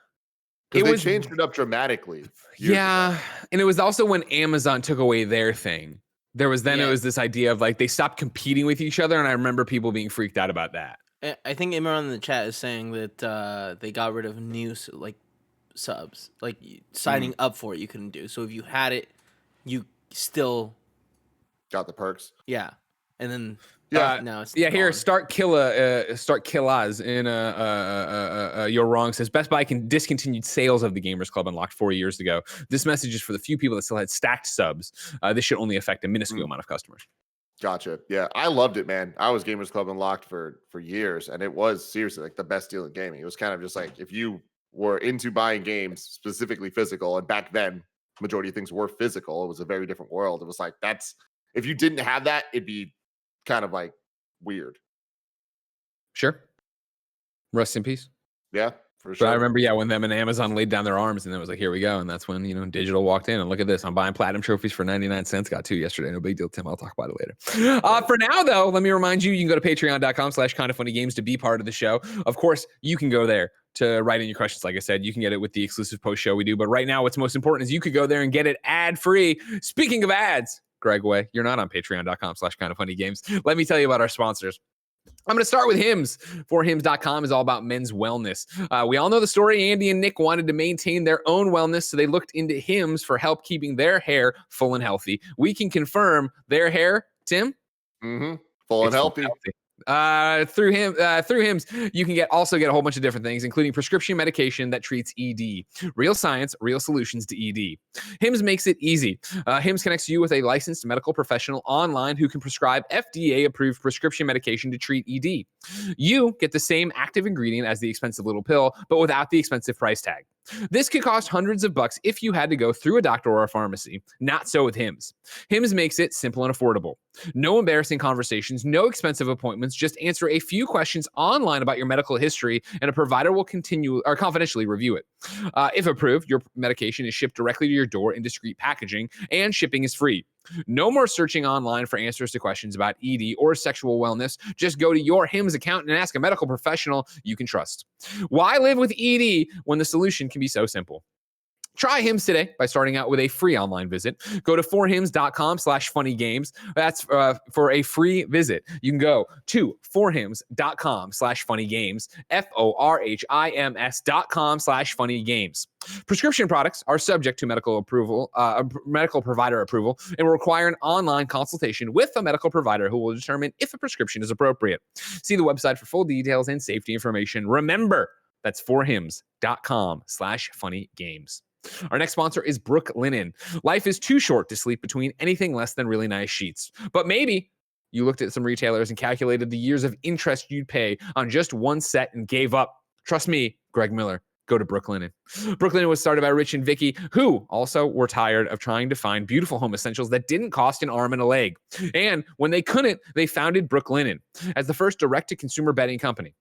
Because they changed it up dramatically. Yeah. And it was also when Amazon took away their thing. There was it was this idea of like they stopped competing with each other. And I remember people being freaked out about that. I think Imran in the chat is saying that they got rid of new subs. Like signing up for it, you couldn't do. So if you had it, you still got the perks. Yeah. And then no, it's here start Killas in You're Wrong says Best Buy discontinued sales of the Gamers Club Unlocked 4 years ago. This message is for the few people that still had stacked subs. This should only affect a minuscule amount of customers. Gotcha. Yeah, I loved it, man. I was Gamers Club Unlocked for years, and it was seriously like the best deal in gaming. It was kind of just like if you were into buying games, specifically physical, and back then majority of things were physical. It was a very different world. It was like if you didn't have that, it'd be kind of like weird. Sure. Rest in peace. Yeah, for sure. But I remember, when them and Amazon laid down their arms, and it was like, here we go. And that's when, digital walked in and look at this. I'm buying platinum trophies for 99 cents. Got 2 yesterday. No big deal, Tim. I'll talk about it later. For now, though, let me remind you, you can go to patreon.com/kindoffunnygames to be part of the show. Of course, you can go there to write in your questions. Like I said, you can get it with the exclusive post show we do. But right now, what's most important is you could go there and get it ad free. Speaking of ads, Greg Way, you're not on patreon.com/kindoffunnygames. Let me tell you about our sponsors. I'm going to start with Hims. Hims.com is all about men's wellness. We all know the story. Andy and Nick wanted to maintain their own wellness, so they looked into Hims for help keeping their hair full and healthy. We can confirm their hair, Tim? Mm-hmm. Full and healthy. Through Hims, you can also get a whole bunch of different things, including prescription medication that treats ED. Real science, real solutions to ED. Hims makes it easy. Hims connects you with a licensed medical professional online who can prescribe FDA-approved prescription medication to treat ED. You get the same active ingredient as the expensive little pill, but without the expensive price tag. This could cost hundreds of bucks if you had to go through a doctor or a pharmacy. Not so with Hims. Hims makes it simple and affordable. No embarrassing conversations, no expensive appointments. Just answer a few questions online about your medical history, and a provider will confidentially review it. If approved, your medication is shipped directly to your door in discreet packaging, and shipping is free. No more searching online for answers to questions about ED or sexual wellness. Just go to your Hims account and ask a medical professional you can trust. Why live with ED when the solution can be so simple? Try Hims today by starting out with a free online visit. Go to forhims.com/funnygames. That's for a free visit. You can go to forhims.com/funnygames, forhims.com/funnygames. Prescription products are subject to medical provider approval, and will require an online consultation with a medical provider who will determine if a prescription is appropriate. See the website for full details and safety information. Remember, that's forhims.com/funnygames. Our next sponsor is Brooklinen. Life is too short to sleep between anything less than really nice sheets. But maybe you looked at some retailers and calculated the years of interest you'd pay on just one set and gave up. Trust me, Greg Miller. Go to Brooklinen. Brooklinen was started by Rich and Vicky, who also were tired of trying to find beautiful home essentials that didn't cost an arm and a leg. And when they couldn't, they founded Brooklinen as the first direct-to-consumer bedding company.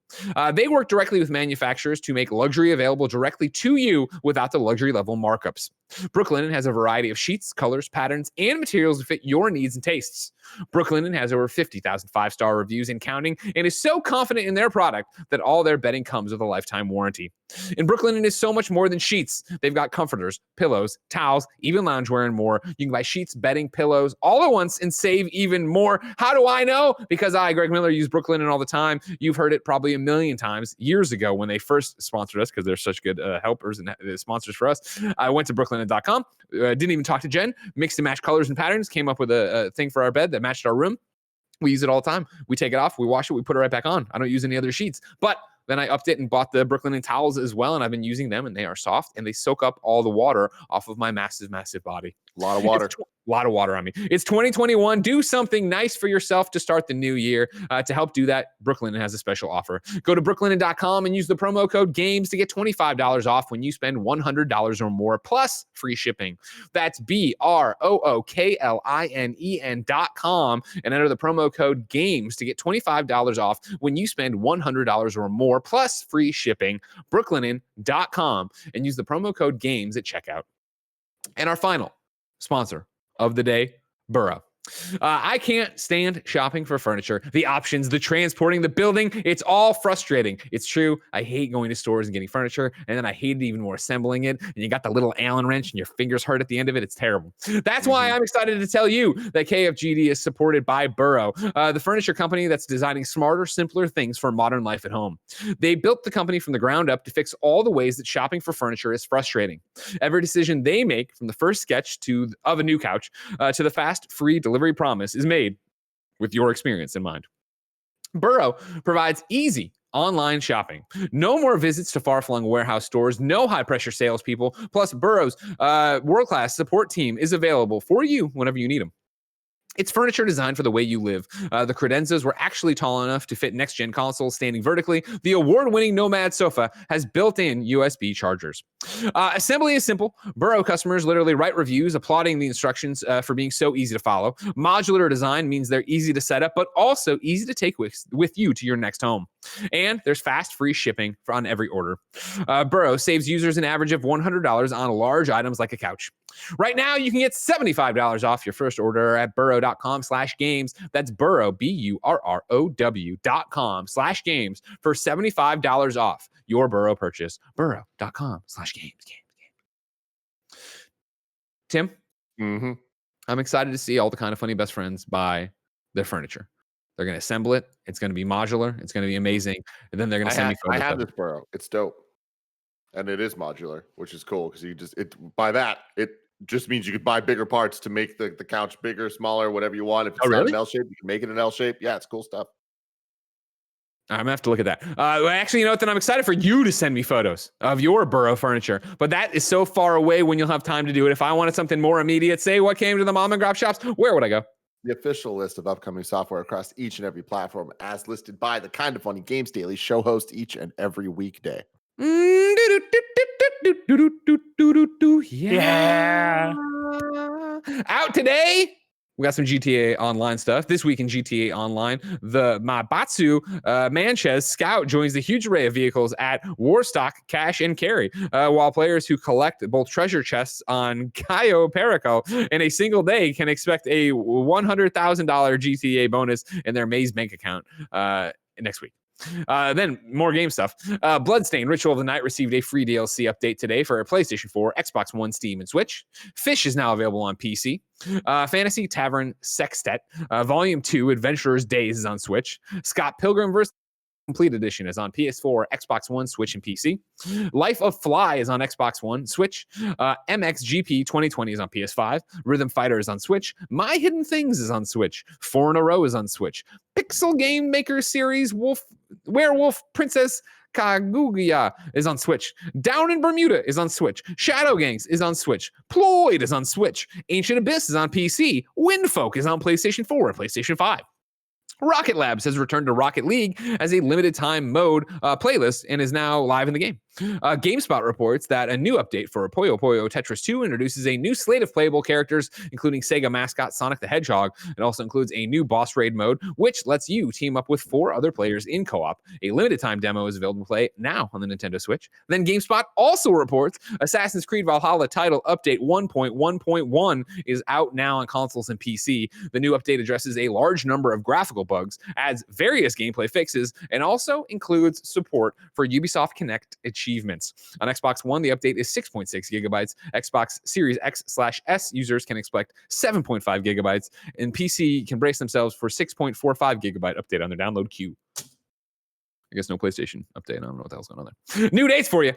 They work directly with manufacturers to make luxury available directly to you without the luxury-level markups. Brooklinen has a variety of sheets, colors, patterns, and materials to fit your needs and tastes. Brooklinen has over 50,000 five-star reviews and counting, and is so confident in their product that all their bedding comes with a lifetime warranty. And Brooklinen is so much more than sheets. They've got comforters, pillows, towels, even loungewear and more. You can buy sheets, bedding, pillows all at once and save even more. How do I know? Because I, Greg Miller, use Brooklinen all the time. You've heard it probably a million times years ago when they first sponsored us, because they're such good helpers and sponsors for us. I went to brooklinen.com, didn't even talk to Jen, mixed and matched colors and patterns, came up with a thing for our bed that matched our room. We use it all the time. We take it off, we wash it, we put it right back on. I don't use any other sheets. But then I upped it and bought the Brooklinen towels as well, and I've been using them, and they are soft, and they soak up all the water off of my massive, massive body. A lot of water. A lot of water on me. It's 2021. Do something nice for yourself to start the new year. To help do that, Brooklinen has a special offer. Go to brooklinen.com and use the promo code GAMES to get $25 off when you spend $100 or more, plus free shipping. That's BROOKLINEN.com and enter the promo code GAMES to get $25 off when you spend $100 or more, plus free shipping. Brooklinen.com and use the promo code GAMES at checkout. And our final sponsor of the day, Burrow. I can't stand shopping for furniture. The options, the transporting, the building, it's all frustrating. It's true. I hate going to stores and getting furniture, and then I hate it even more assembling it. And you got the little Allen wrench and your fingers hurt at the end of it. It's terrible. That's why I'm excited to tell you that KFGD is supported by Burrow, the furniture company that's designing smarter, simpler things for modern life at home. They built the company from the ground up to fix all the ways that shopping for furniture is frustrating. Every decision they make, from the first sketch of a new couch to the fast, free delivery promise, is made with your experience in mind. Burrow provides easy online shopping. No more visits to far-flung warehouse stores, no high-pressure salespeople. Plus, Burrow's world-class support team is available for you whenever you need them. It's furniture designed for the way you live. The credenzas were actually tall enough to fit next-gen consoles standing vertically. The award-winning Nomad sofa has built-in USB chargers. Assembly is simple. Burrow customers literally write reviews applauding the instructions for being so easy to follow. Modular design means they're easy to set up, but also easy to take with you to your next home. And there's fast, free shipping on every order. Burrow saves users an average of $100 on large items like a couch. Right now, you can get $75 off your first order at burrow.com/games. That's Burrow, BURROW.com/games for $75 off your Burrow purchase. Burrow.com/games. Tim, I'm excited to see all the Kind of Funny best friends buy their furniture. They're going to assemble it. It's going to be modular. It's going to be amazing. And then they're going to send me photos. I have this Burrow. It's dope. And it is modular, which is cool because it just means you could buy bigger parts to make the couch bigger, smaller, whatever you want. If it's not an L shape, you can make it an L shape. Yeah, it's cool stuff. I'm going to have to look at that. Actually, you know what? Then I'm excited for you to send me photos of your Burrow furniture. But that is so far away when you'll have time to do it. If I wanted something more immediate, say what came to the mom and grab shops, where would I go? The official list of upcoming software across each and every platform, as listed by the Kind of Funny Games Daily show host each and every weekday. Yeah. Out today. We got some GTA Online stuff. This week in GTA Online, the Mabatsu Manchez Scout joins the huge array of vehicles at Warstock Cash and Carry, while players who collect both treasure chests on Cayo Perico in a single day can expect a $100,000 GTA bonus in their Maze bank account next week. Then more game stuff. Bloodstain Ritual of the Night received a free DLC update today for PlayStation 4, Xbox One, Steam, and Switch. Fish is now available on PC. Fantasy Tavern Sextet Volume 2 Adventurer's Days is on Switch. Scott Pilgrim vs. Complete Edition is on PS4, Xbox One, Switch, and PC. Life of Fly is on Xbox One, Switch. MXGP 2020 is on PS5. Rhythm Fighter is on Switch. My Hidden Things is on Switch. 4 in a Row is on Switch. Pixel Game Maker Series Werewolf Princess Kaguya is on Switch. Down in Bermuda is on Switch. Shadow Gangs is on Switch. Ploid is on Switch. Ancient Abyss is on PC. Windfolk is on PlayStation 4 and PlayStation 5. Rocket Labs has returned to Rocket League as a limited time mode playlist and is now live in the game. GameSpot reports that a new update for Puyo Puyo Tetris 2 introduces a new slate of playable characters, including Sega mascot Sonic the Hedgehog. It also includes a new boss raid mode, which lets you team up with 4 other players in co-op. A limited time demo is available to play now on the Nintendo Switch. Then GameSpot also reports Assassin's Creed Valhalla title update 1.1.1 is out now on consoles and PC. The new update addresses a large number of graphical bugs, adds various gameplay fixes, and also includes support for Ubisoft Connect achievements. On Xbox One, the update is 6.6 gigabytes. Xbox Series X/S users can expect 7.5 gigabytes, and PC can brace themselves for 6.45 gigabyte update on their download queue. I guess no PlayStation update. I don't know what the hell's going on there. New dates for you.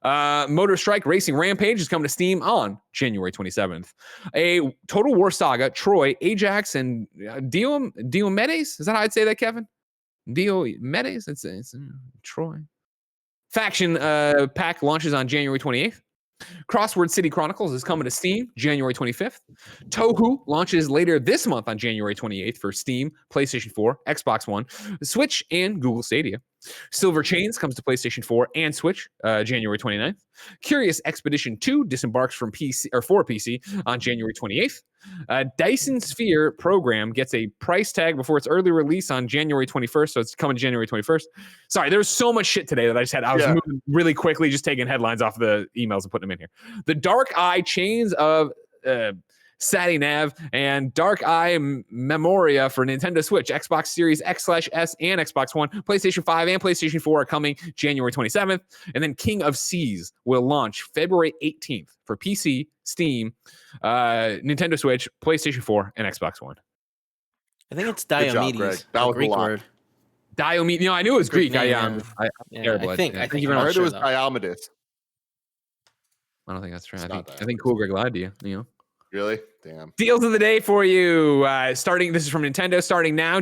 Motor Strike Racing Rampage is coming to Steam on January 27th. A Total War Saga, Troy, Ajax, and Diomedes. Is that how I'd say that, Kevin? Diomedes? It's Troy. Faction pack launches on January 28th. Crossword City Chronicles is coming to Steam January 25th. Touhou launches later this month on January 28th for Steam, PlayStation 4, Xbox One, Switch, and Google Stadia. Silver Chains comes to PlayStation 4 and Switch January 29th. Curious Expedition 2 disembarks from PC or for PC on January 28th. Dyson Sphere program gets a price tag before its early release on January 21st, so it's coming January 21st. Sorry, there's so much shit today that I was moving really quickly, just taking headlines off the emails and putting them in here. The Dark Eye Chains of Sati Nav and Dark Eye Memoria for Nintendo Switch, Xbox Series X/S and Xbox One, PlayStation 5 and PlayStation 4 are coming January 27th. And then King of Seas will launch February 18th for PC, Steam, Nintendo Switch, PlayStation 4, and Xbox One. I think it's Diomedes, the Greek word. Diomedes. I knew it was Greek. I'm terrible. I think I heard it was Diomedes. I don't think that's true. I think Cool Greg lied to you. Really? Damn. Deals of the day for you. This is from Nintendo. Starting now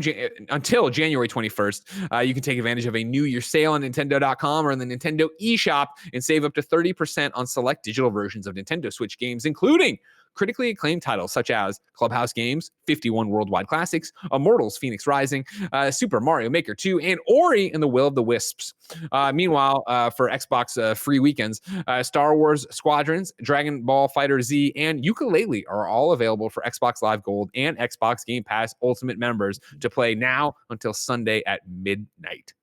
until January 21st, you can take advantage of a New Year sale on Nintendo.com or in the Nintendo eShop and save up to 30% on select digital versions of Nintendo Switch games, including critically acclaimed titles such as Clubhouse Games, 51 Worldwide Classics, Immortals Phoenix Rising, Super Mario Maker 2, and Ori and the Will of the Wisps. Meanwhile, for Xbox free weekends, Star Wars Squadrons, Dragon Ball Fighter Z, and Yooka-Laylee are all available for Xbox Live Gold and Xbox Game Pass Ultimate members to play now until Sunday at midnight.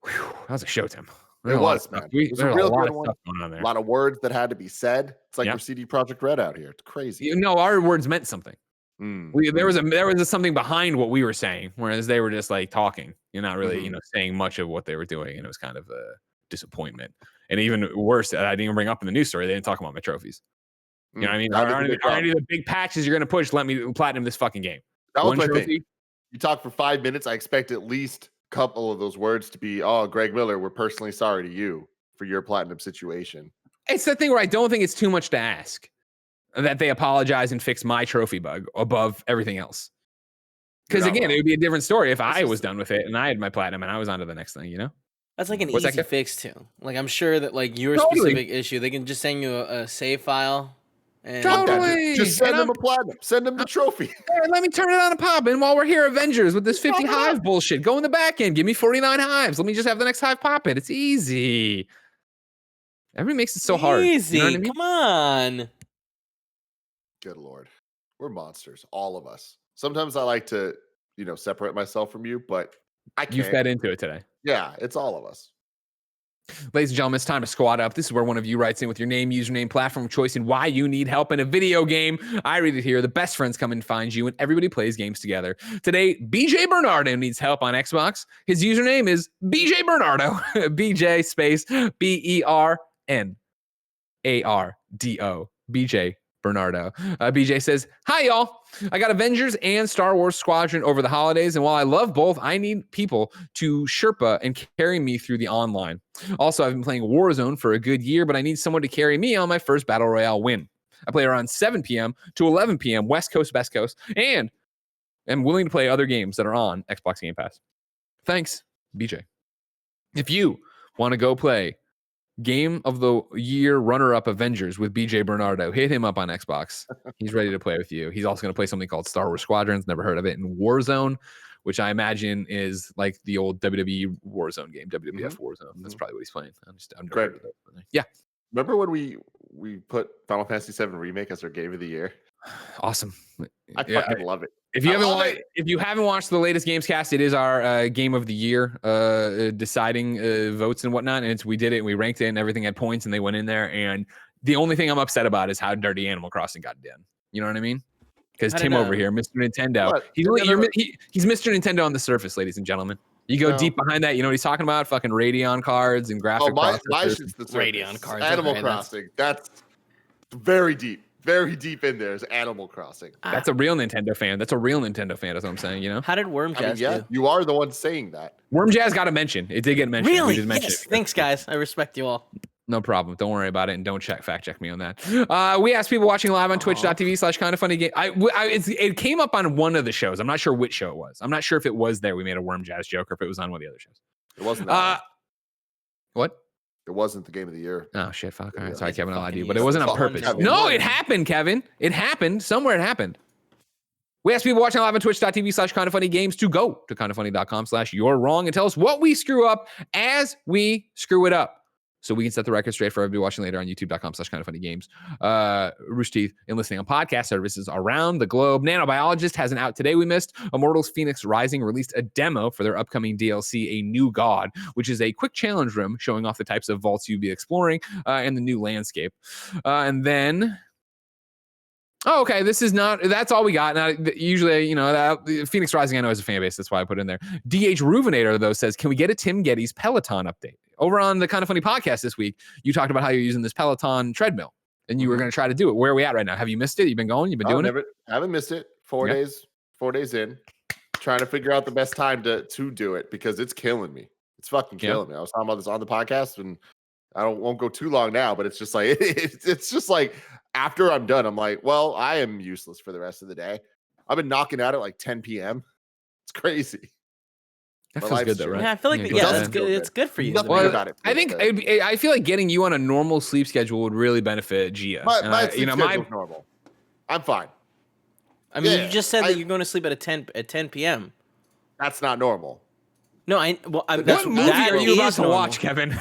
Whew, that was a show, Tim. It was, man. It was a real good one. Going on there. A lot of words that had to be said. It's like we're CD Projekt Red out here. It's crazy. Our words meant something. There was something behind what we were saying, whereas they were just like talking. You're not really, saying much of what they were doing, and it was kind of a disappointment. And even worse, I didn't even bring up in the news story. They didn't talk about my trophies. You know what I mean? Are any of the big patches you're going to push? Let me platinum this fucking game. That was my thing. You talk for 5 minutes. I expect at least couple of those words to be, Greg Miller, we're personally sorry to you for your platinum situation. It's the thing where I don't think it's too much to ask that they apologize and fix my trophy bug above everything else. Because again, it would be a different story if I was done with it and I had my platinum and I was on to the next thing, That's like an easy fix too. Like I'm sure that like your specific issue, they can just send you a save file. And just send them a platinum. Send them the trophy. Let me turn it on a pop. And while we're here, Avengers with this 50 hive bullshit, go in the back end. Give me 49 hives. Let me just have the next hive pop it. It's easy. Everybody makes it so hard. Easy. You know what I mean? Come on. Good Lord. We're monsters, all of us. Sometimes I like to, separate myself from you, but I can't. You fed into it today. Yeah, it's all of us. Ladies and gentlemen, it's time to squad up. This is where one of you writes in with your name, username, platform of choice, and why you need help in a video game. I read it here. The best friends come and find you, and everybody plays games together. Today, BJ Bernardo needs help on Xbox. His username is BJ Bernardo. BJ space BERNARDO. BJ Bernardo. BJ says, hi, y'all. I got Avengers and Star Wars Squadron over the holidays, and while I love both, I need people to Sherpa and carry me through the online. Also, I've been playing Warzone for a good year, but I need someone to carry me on my first Battle Royale win. I play around 7 p.m. to 11 p.m. West Coast, Best Coast, and am willing to play other games that are on Xbox Game Pass. Thanks, BJ. If you want to go play Game of the Year runner-up Avengers with BJ Bernardo, hit him up on Xbox. He's ready to play with you. He's also going to play something called Star Wars Squadrons. Never heard of it. And Warzone, which I imagine is like the old WWE Warzone game, WWF Warzone. That's probably what he's playing. I'm Greg, yeah. Remember when we put Final Fantasy VII Remake as our Game of the Year? Awesome. I fucking love it. If you haven't watched the latest Gamescast, it is our Game of the Year deciding votes and whatnot. And we did it and we ranked it and everything had points and they went in there. And the only thing I'm upset about is how dirty Animal Crossing got done. You know what I mean? Because Tim over here, Mr. Nintendo, he's Mr. Nintendo on the surface, ladies and gentlemen. You go deep behind that, you know what he's talking about? Fucking Radeon cards and graphic processors. The Radeon cards. Animal Crossing. That's very deep. Very deep in there is Animal Crossing. That's a real Nintendo fan. That's a real Nintendo fan. That's what I'm saying. You know. How did Worm Jazz do? You are the one saying that. Worm Jazz got a mention. It did get mentioned. Really? We just mentioned Yes. it. Thanks, guys. I respect you all. No problem. Don't worry about it, and don't fact check me on that. We asked people watching live on twitch.tv/kindafunnygame. It came up on one of the shows. I'm not sure which show it was. I'm not sure if it was there. We made a Worm Jazz joke, or if it was on one of the other shows. It wasn't that. What? It wasn't the Game of the Year. Oh shit! Fuck. All right. Sorry, Kevin. I lied to you, but easy. it wasn't on purpose. No, it happened, Kevin. It happened. Somewhere it happened. We asked people watching live on twitch.tv/kindafunnygames to go to kindafunny.com/you're-wrong and tell us what we screw up as we screw it up, so we can set the record straight for everybody watching later on youtube.com/kindafunnygames. Rooster Teeth and listening on podcast services around the globe. Nanobiologist has an out today we missed. Immortals Phoenix Rising released a demo for their upcoming DLC, A New God, which is a quick challenge room showing off the types of vaults you'd be exploring and the new landscape. And then... Oh, okay. That's all we got. Now, usually, Phoenix Rising, I know, is a fan base. That's why I put it in there. DH Ruvenator, though, says, can we get a Tim Gettys Peloton update? Over on the Kind of Funny podcast this week, you talked about how you're using this Peloton treadmill and you were going to try to do it. Where are we at right now? Have you missed it? You've been going? You've been doing it? Haven't missed it. 4 days in. Trying to figure out the best time to do it because it's killing me. It's fucking killing me. I was talking about this on the podcast and I won't go too long now, but it's just like it's just like after I'm done, I'm like, well, I am useless for the rest of the day. I've been knocking out at like 10 p.m. It's crazy. That feels good though, right? Yeah, I feel like that's good. It's good for you. I feel like getting you on a normal sleep schedule would really benefit Gia. My sleep schedule's normal. I'm fine. I mean, you just said that you're going to sleep at 10 p.m. That's not normal. No, what movie are you about to watch, Kevin?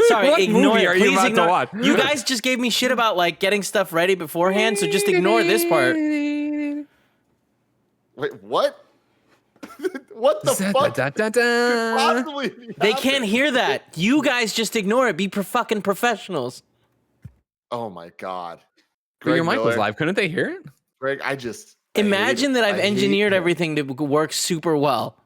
Sorry, what movie are you about to watch? You guys just gave me shit about like getting stuff ready beforehand, so just ignore this part. Wait, what? What the fuck? They can't hear that. You guys just ignore it. Be fucking professionals. Oh my god. But your mic was live. Couldn't they hear it? Greg, imagine that I've engineered everything to work super well.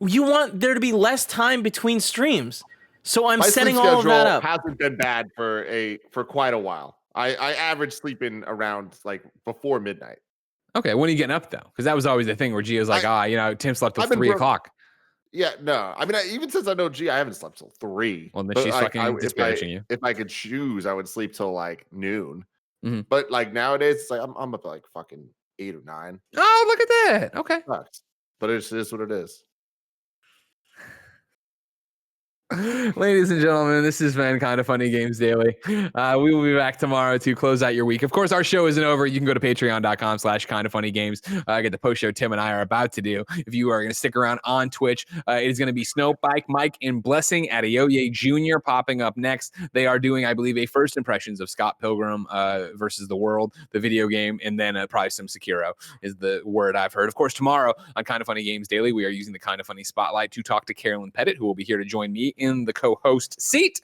You want there to be less time between streams. So I'm setting all of that up. Hasn't been bad for quite a while. I average sleeping around like before midnight. Okay, when are you getting up though? Because that was always the thing where Gia's like, Tim slept till 3 o'clock. Yeah, no. I mean, even since I know Gia, I haven't slept till 3. Well, then she's fucking disparaging you. If I could choose, I would sleep till like noon. Mm-hmm. But like nowadays, it's like I'm up at like fucking 8 or 9. Oh, look at that. Okay. But it is what it is. Ladies and gentlemen, this has been Kind of Funny Games Daily. We will be back tomorrow to close out your week. Of course, our show isn't over. You can go to patreon.com/kindoffunnygames. Get the post show Tim and I are about to do. If you are going to stick around on Twitch, it is going to be Snowbike, Mike, and Blessing Adeoye Jr. popping up next. They are doing, I believe, a first impressions of Scott Pilgrim versus the World, the video game, and then probably some Sekiro is the word I've heard. Of course, tomorrow on Kind of Funny Games Daily, we are using the Kind of Funny Spotlight to talk to Carolyn Petit, who will be here to join me in the co-host seat.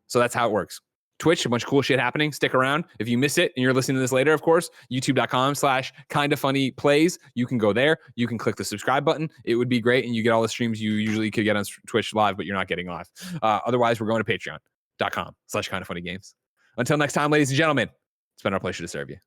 So that's how it works. Twitch, a bunch of cool shit happening. Stick around. If you miss it and you're listening to this later, of course, youtube.com/kindoffunnyplays. You can go there. You can click the subscribe button. It would be great. And you get all the streams you usually could get on Twitch live, but you're not getting live. Otherwise, we're going to patreon.com/kindoffunnygames. Until next time, ladies and gentlemen, it's been our pleasure to serve you.